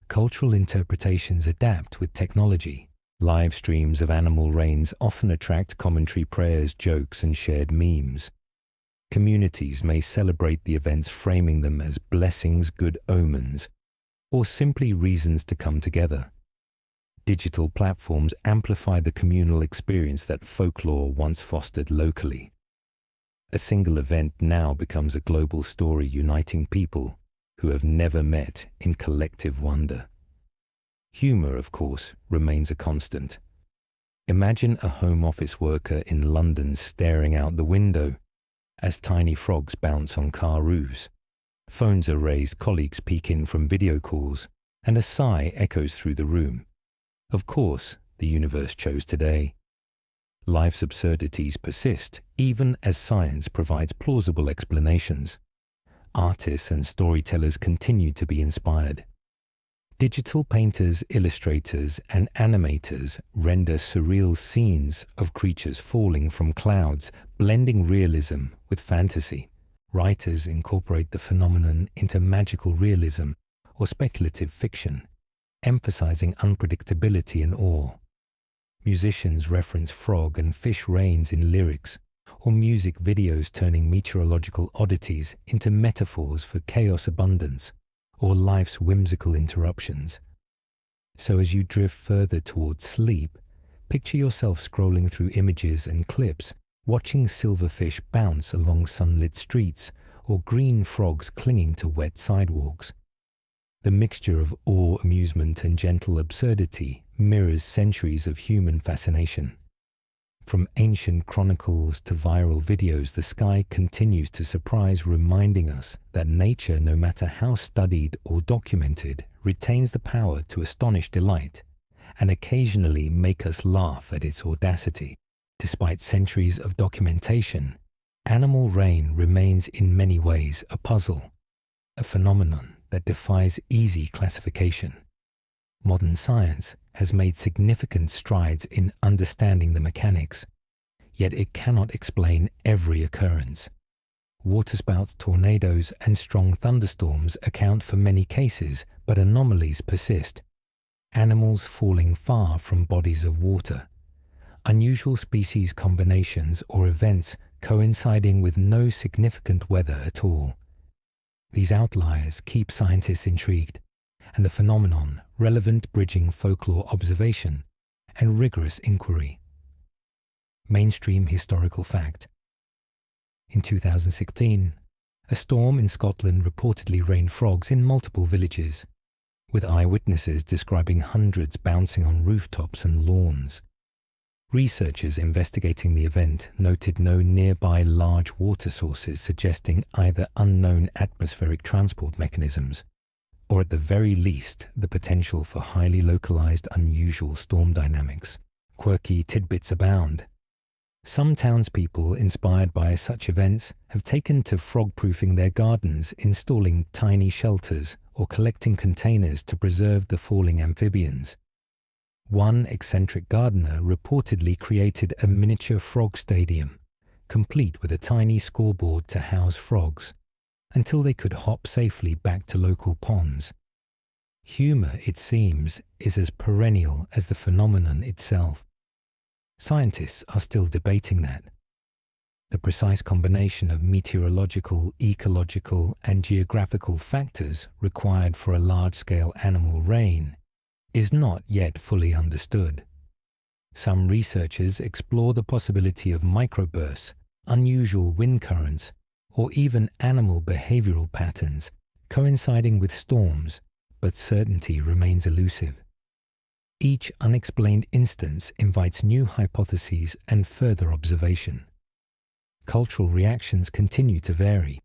Cultural interpretations adapt with technology. Live streams of animal rains often attract commentary, prayers, jokes, and shared memes. Communities may celebrate the events, framing them as blessings, good omens, or simply reasons to come together. Digital platforms amplify the communal experience that folklore once fostered locally. A single event now becomes a global story uniting people who have never met in collective wonder. Humor, of course, remains a constant. Imagine a home office worker in London staring out the window as tiny frogs bounce on car roofs. Phones are raised, colleagues peek in from video calls, and a sigh echoes through the room. Of course, the universe chose today. Life's absurdities persist, even as science provides plausible explanations. Artists and storytellers continue to be inspired. Digital painters, illustrators, and animators render surreal scenes of creatures falling from clouds, blending realism with fantasy. Writers incorporate the phenomenon into magical realism or speculative fiction, emphasizing unpredictability and awe. Musicians reference frog and fish rains in lyrics, or music videos turning meteorological oddities into metaphors for chaos abundance, or life's whimsical interruptions. So as you drift further towards sleep, picture yourself scrolling through images and clips, watching silverfish bounce along sunlit streets, or green frogs clinging to wet sidewalks. The mixture of awe, amusement, and gentle absurdity mirrors centuries of human fascination. From ancient chronicles to viral videos, the sky continues to surprise, reminding us that nature, no matter how studied or documented, retains the power to astonish delight and occasionally make us laugh at its audacity. Despite centuries of documentation, animal rain remains in many ways a puzzle, a phenomenon that defies easy classification. Modern science has made significant strides in understanding the mechanics, yet it cannot explain every occurrence. Waterspouts, tornadoes, and strong thunderstorms account for many cases, but anomalies persist. Animals falling far from bodies of water, unusual species combinations or events coinciding with no significant weather at all. These outliers keep scientists intrigued, and the phenomenon relevant, bridging folklore observation and rigorous inquiry. Mainstream historical fact. In 2016, a storm in Scotland reportedly rained frogs in multiple villages, with eyewitnesses describing hundreds bouncing on rooftops and lawns. Researchers investigating the event noted no nearby large water sources, suggesting either unknown atmospheric transport mechanisms or at the very least the potential for highly localized unusual storm dynamics. Quirky tidbits abound. Some townspeople inspired by such events have taken to frog-proofing their gardens, installing tiny shelters or collecting containers to preserve the falling amphibians. One eccentric gardener reportedly created a miniature frog stadium, complete with a tiny scoreboard to house frogs, until they could hop safely back to local ponds. Humor, it seems, is as perennial as the phenomenon itself. Scientists are still debating that. The precise combination of meteorological, ecological, and geographical factors required for a large-scale animal rain is not yet fully understood. Some researchers explore the possibility of microbursts, unusual wind currents, or even animal behavioral patterns coinciding with storms, but certainty remains elusive. Each unexplained instance invites new hypotheses and further observation. Cultural reactions continue to vary.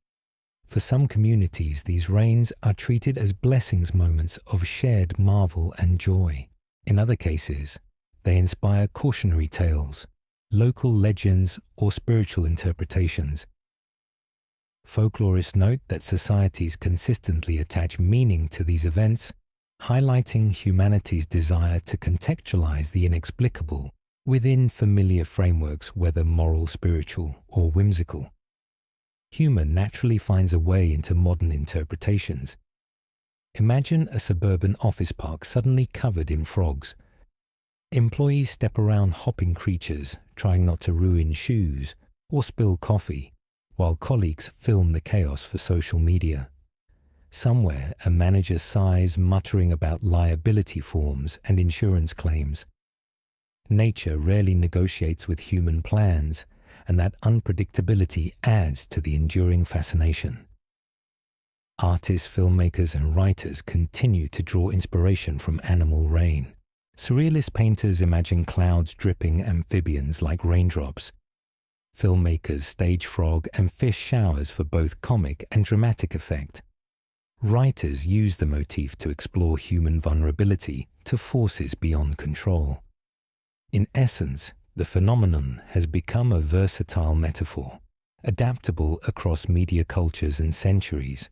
For some communities, these rains are treated as blessings, moments of shared marvel and joy. In other cases, they inspire cautionary tales, local legends, or spiritual interpretations. Folklorists note that societies consistently attach meaning to these events, highlighting humanity's desire to contextualize the inexplicable within familiar frameworks, whether moral, spiritual, or whimsical. Humor naturally finds a way into modern interpretations. Imagine a suburban office park suddenly covered in frogs. Employees step around hopping creatures, trying not to ruin shoes or spill coffee, while colleagues film the chaos for social media. Somewhere, a manager sighs, muttering about liability forms and insurance claims. Nature rarely negotiates with human plans, and that unpredictability adds to the enduring fascination. Artists, filmmakers, and writers continue to draw inspiration from animal rain. Surrealist painters imagine clouds dripping amphibians like raindrops. Filmmakers stage frog and fish showers for both comic and dramatic effect. Writers use the motif to explore human vulnerability to forces beyond control. In essence, the phenomenon has become a versatile metaphor, adaptable across media cultures and centuries.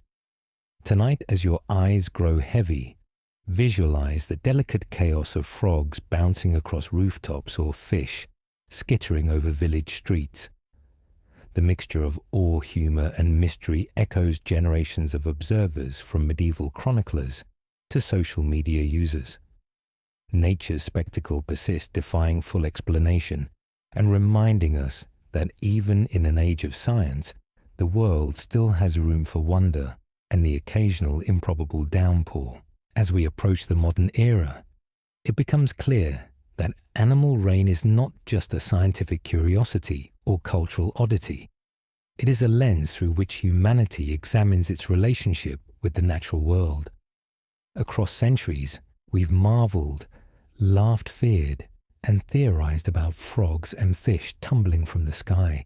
Tonight, as your eyes grow heavy, visualize the delicate chaos of frogs bouncing across rooftops or fish skittering over village streets. The mixture of awe, humor, and mystery echoes generations of observers from medieval chroniclers to social media users. Nature's spectacle persists, defying full explanation and reminding us that even in an age of science, the world still has room for wonder and the occasional improbable downpour. As we approach the modern era, it becomes clear that animal rain is not just a scientific curiosity or cultural oddity. It is a lens through which humanity examines its relationship with the natural world. Across centuries, we've marveled, laughed, feared, and theorized about frogs and fish tumbling from the sky,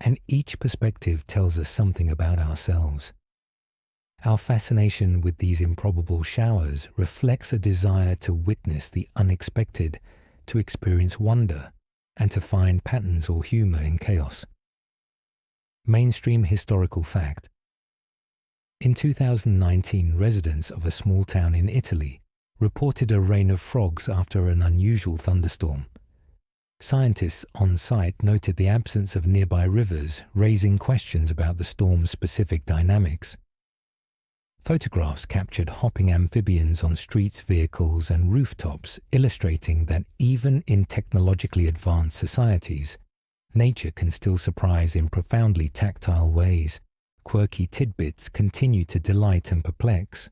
and each perspective tells us something about ourselves. Our fascination with these improbable showers reflects a desire to witness the unexpected, to experience wonder, and to find patterns or humor in chaos. Mainstream historical fact. In 2019, residents of a small town in Italy reported a rain of frogs after an unusual thunderstorm. Scientists on site noted the absence of nearby rivers, raising questions about the storm's specific dynamics. Photographs captured hopping amphibians on streets, vehicles, and rooftops, illustrating that even in technologically advanced societies, nature can still surprise in profoundly tactile ways. Quirky tidbits continue to delight and perplex.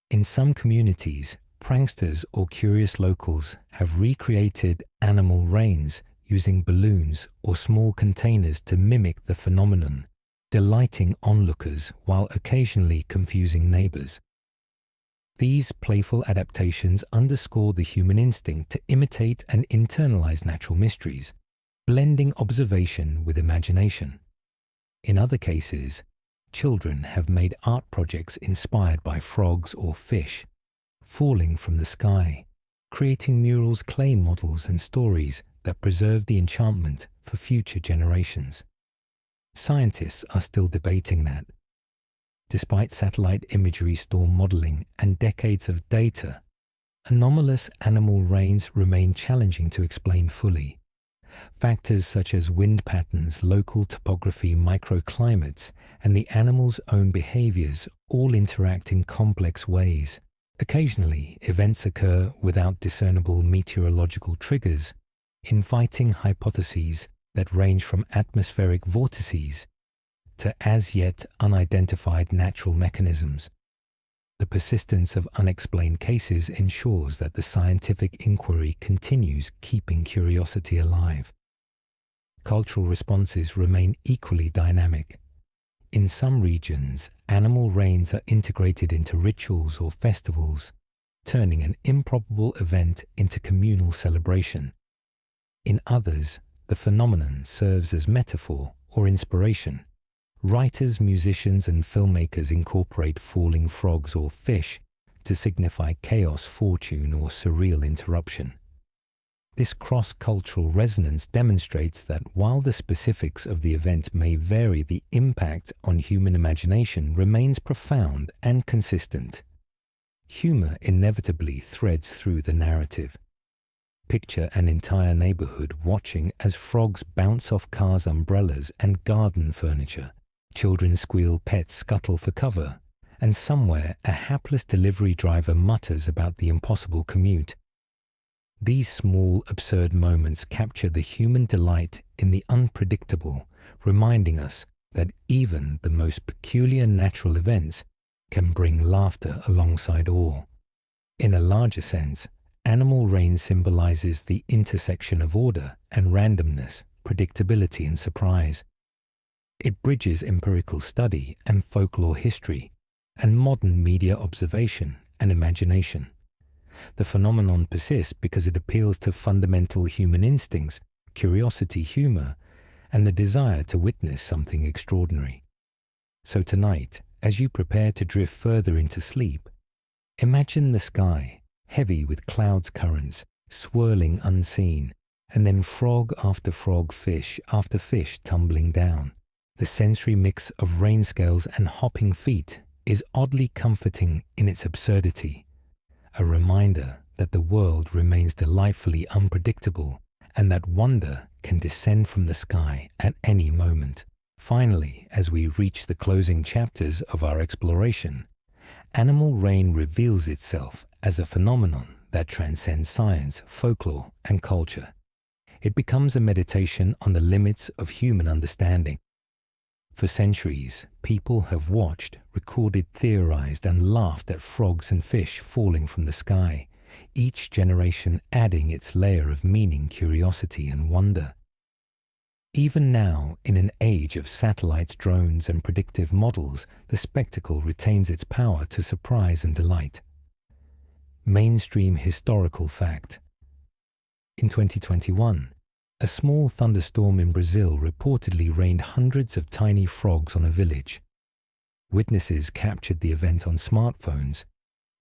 In some communities, pranksters or curious locals have recreated animal rains using balloons or small containers to mimic the phenomenon, delighting onlookers while occasionally confusing neighbors. These playful adaptations underscore the human instinct to imitate and internalize natural mysteries, blending observation with imagination. In other cases, children have made art projects inspired by frogs or fish falling from the sky, creating murals, clay models, and stories that preserve the enchantment for future generations. Scientists are still debating that. Despite satellite imagery, storm modeling, and decades of data, anomalous animal rains remain challenging to explain fully. Factors such as wind patterns, local topography, microclimates, and the animal's own behaviors all interact in complex ways. Occasionally, events occur without discernible meteorological triggers, inviting hypotheses that range from atmospheric vortices to as yet unidentified natural mechanisms. The persistence of unexplained cases ensures that the scientific inquiry continues, keeping curiosity alive. Cultural responses remain equally dynamic. In some regions, animal rains are integrated into rituals or festivals, turning an improbable event into communal celebration. In others, the phenomenon serves as metaphor or inspiration. Writers, musicians, and filmmakers incorporate falling frogs or fish to signify chaos, fortune, or surreal interruption. This cross-cultural resonance demonstrates that while the specifics of the event may vary, the impact on human imagination remains profound and consistent. Humor inevitably threads through the narrative. Picture an entire neighborhood watching as frogs bounce off cars' umbrellas and garden furniture. Children squeal, pets scuttle for cover, and somewhere a hapless delivery driver mutters about the impossible commute. These small, absurd moments capture the human delight in the unpredictable, reminding us that even the most peculiar natural events can bring laughter alongside awe. In a larger sense, animal rain symbolizes the intersection of order and randomness, predictability and surprise. It bridges empirical study and folklore history, and modern media observation and imagination. The phenomenon persists because it appeals to fundamental human instincts, curiosity, humor, and the desire to witness something extraordinary. So tonight, as you prepare to drift further into sleep, imagine the sky, heavy with clouds currents, swirling unseen, and then frog after frog, fish after fish tumbling down. The sensory mix of rain scales and hopping feet is oddly comforting in its absurdity, a reminder that the world remains delightfully unpredictable and that wonder can descend from the sky at any moment. Finally, as we reach the closing chapters of our exploration, animal rain reveals itself as a phenomenon that transcends science, folklore, and culture. It becomes a meditation on the limits of human understanding. For centuries, people have watched, recorded, theorized, and laughed at frogs and fish falling from the sky, each generation adding its layer of meaning, curiosity, and wonder. Even now, in an age of satellites, drones, and predictive models, the spectacle retains its power to surprise and delight. Mainstream historical fact. In 2021, a small thunderstorm in Brazil reportedly rained hundreds of tiny frogs on a village. Witnesses captured the event on smartphones,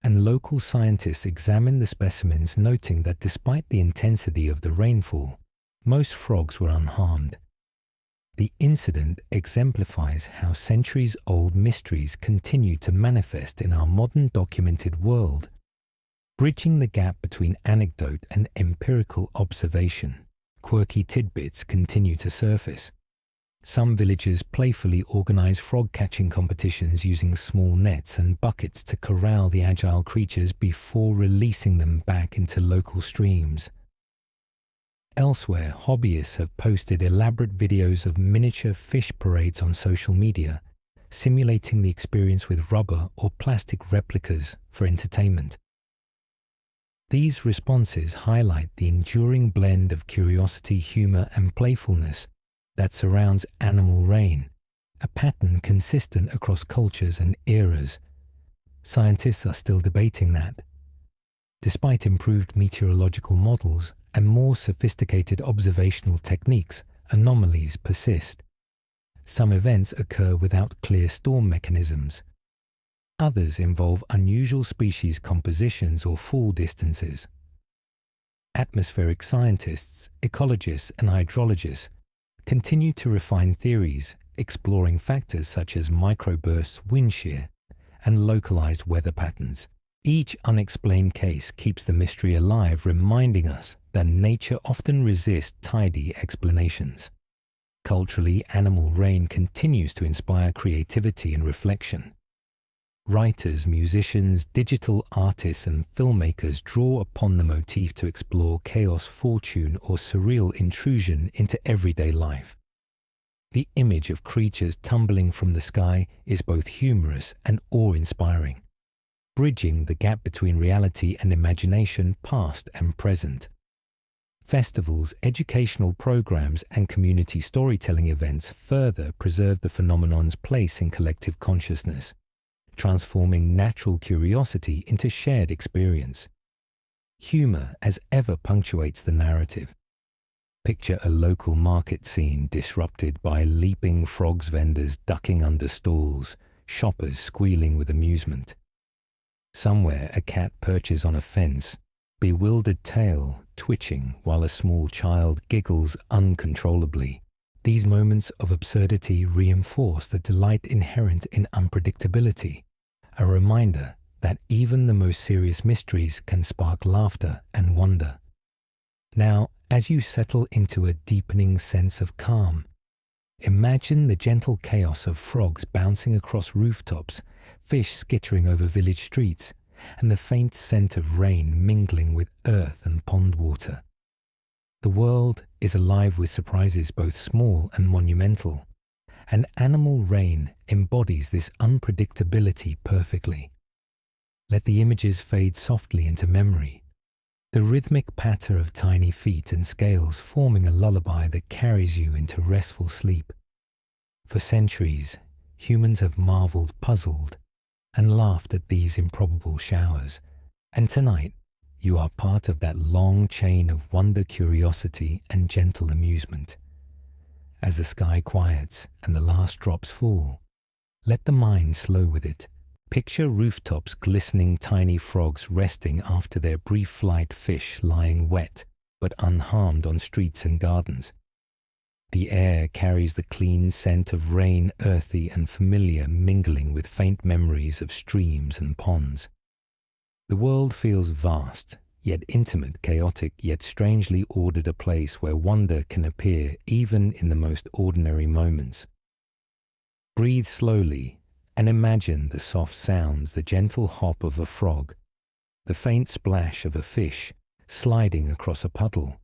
and local scientists examined the specimens, noting that despite the intensity of the rainfall, most frogs were unharmed. The incident exemplifies how centuries-old mysteries continue to manifest in our modern documented world, bridging the gap between anecdote and empirical observation. Quirky tidbits continue to surface. Some villagers playfully organize frog-catching competitions using small nets and buckets to corral the agile creatures before releasing them back into local streams. Elsewhere, hobbyists have posted elaborate videos of miniature fish parades on social media, simulating the experience with rubber or plastic replicas for entertainment. These responses highlight the enduring blend of curiosity, humor, and playfulness that surrounds animal rain, a pattern consistent across cultures and eras. Scientists are still debating that. Despite improved meteorological models and more sophisticated observational techniques, anomalies persist. Some events occur without clear storm mechanisms. Others involve unusual species compositions or fall distances. Atmospheric scientists, ecologists, and hydrologists continue to refine theories, exploring factors such as microbursts, wind shear, and localized weather patterns. Each unexplained case keeps the mystery alive, reminding us that nature often resists tidy explanations. Culturally, animal rain continues to inspire creativity and reflection. Writers, musicians, digital artists, and filmmakers draw upon the motif to explore chaos, fortune, or surreal intrusion into everyday life. The image of creatures tumbling from the sky is both humorous and awe-inspiring, bridging the gap between reality and imagination, past and present. Festivals, educational programs, and community storytelling events further preserve the phenomenon's place in collective consciousness, transforming natural curiosity into shared experience. Humor, as ever, punctuates the narrative. Picture a local market scene disrupted by leaping frogs, vendors ducking under stalls, shoppers squealing with amusement. Somewhere a cat perches on a fence, bewildered tail twitching while a small child giggles uncontrollably. These moments of absurdity reinforce the delight inherent in unpredictability, a reminder that even the most serious mysteries can spark laughter and wonder. Now, as you settle into a deepening sense of calm, imagine the gentle chaos of frogs bouncing across rooftops, fish skittering over village streets, and the faint scent of rain mingling with earth and pond water. The world is alive with surprises both small and monumental, and animal rain embodies this unpredictability perfectly. Let the images fade softly into memory, the rhythmic patter of tiny feet and scales forming a lullaby that carries you into restful sleep. For centuries, humans have marveled, puzzled, and laughed at these improbable showers, and tonight you are part of that long chain of wonder, curiosity, and gentle amusement. As the sky quiets and the last drops fall, let the mind slow with it. Picture rooftops glistening, tiny frogs resting after their brief flight, fish lying wet but unharmed on streets and gardens. The air carries the clean scent of rain, earthy and familiar, mingling with faint memories of streams and ponds. The world feels vast, yet intimate, chaotic, yet strangely ordered, a place where wonder can appear even in the most ordinary moments. Breathe slowly and imagine the soft sounds, the gentle hop of a frog, the faint splash of a fish sliding across a puddle,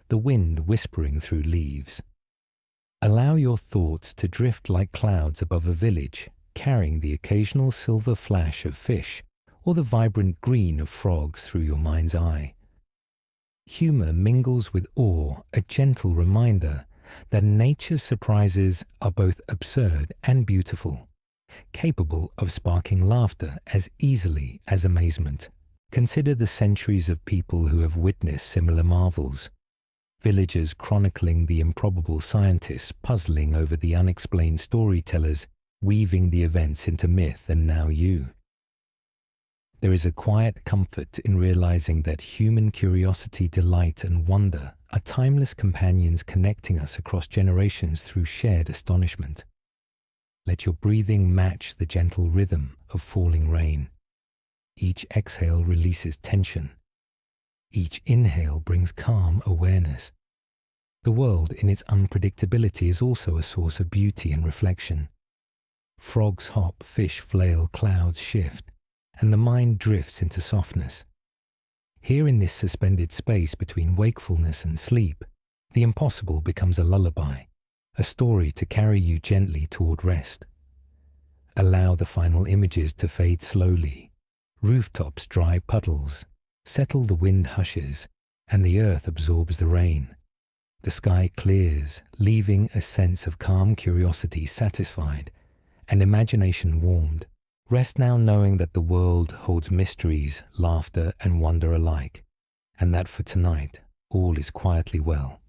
the wind whispering through leaves. Allow your thoughts to drift like clouds above a village, carrying the occasional silver flash of fish or the vibrant green of frogs through your mind's eye. Humor mingles with awe, a gentle reminder that nature's surprises are both absurd and beautiful, capable of sparking laughter as easily as amazement. Consider the centuries of people who have witnessed similar marvels. Villagers chronicling the improbable, scientists puzzling over the unexplained, storytellers weaving the events into myth, and now you. There is a quiet comfort in realizing that human curiosity, delight, and wonder are timeless companions connecting us across generations through shared astonishment. Let your breathing match the gentle rhythm of falling rain. Each exhale releases tension. Each inhale brings calm awareness. The world in its unpredictability is also a source of beauty and reflection. Frogs hop, fish flail, clouds shift, and the mind drifts into softness. Here in this suspended space between wakefulness and sleep, the impossible becomes a lullaby, a story to carry you gently toward rest. Allow the final images to fade slowly. Rooftops dry puddles, settle, the wind hushes, and the earth absorbs the rain. The sky clears, leaving a sense of calm curiosity satisfied and imagination warmed. Rest now knowing that the world holds mysteries, laughter, and wonder alike, and that for tonight all is quietly well.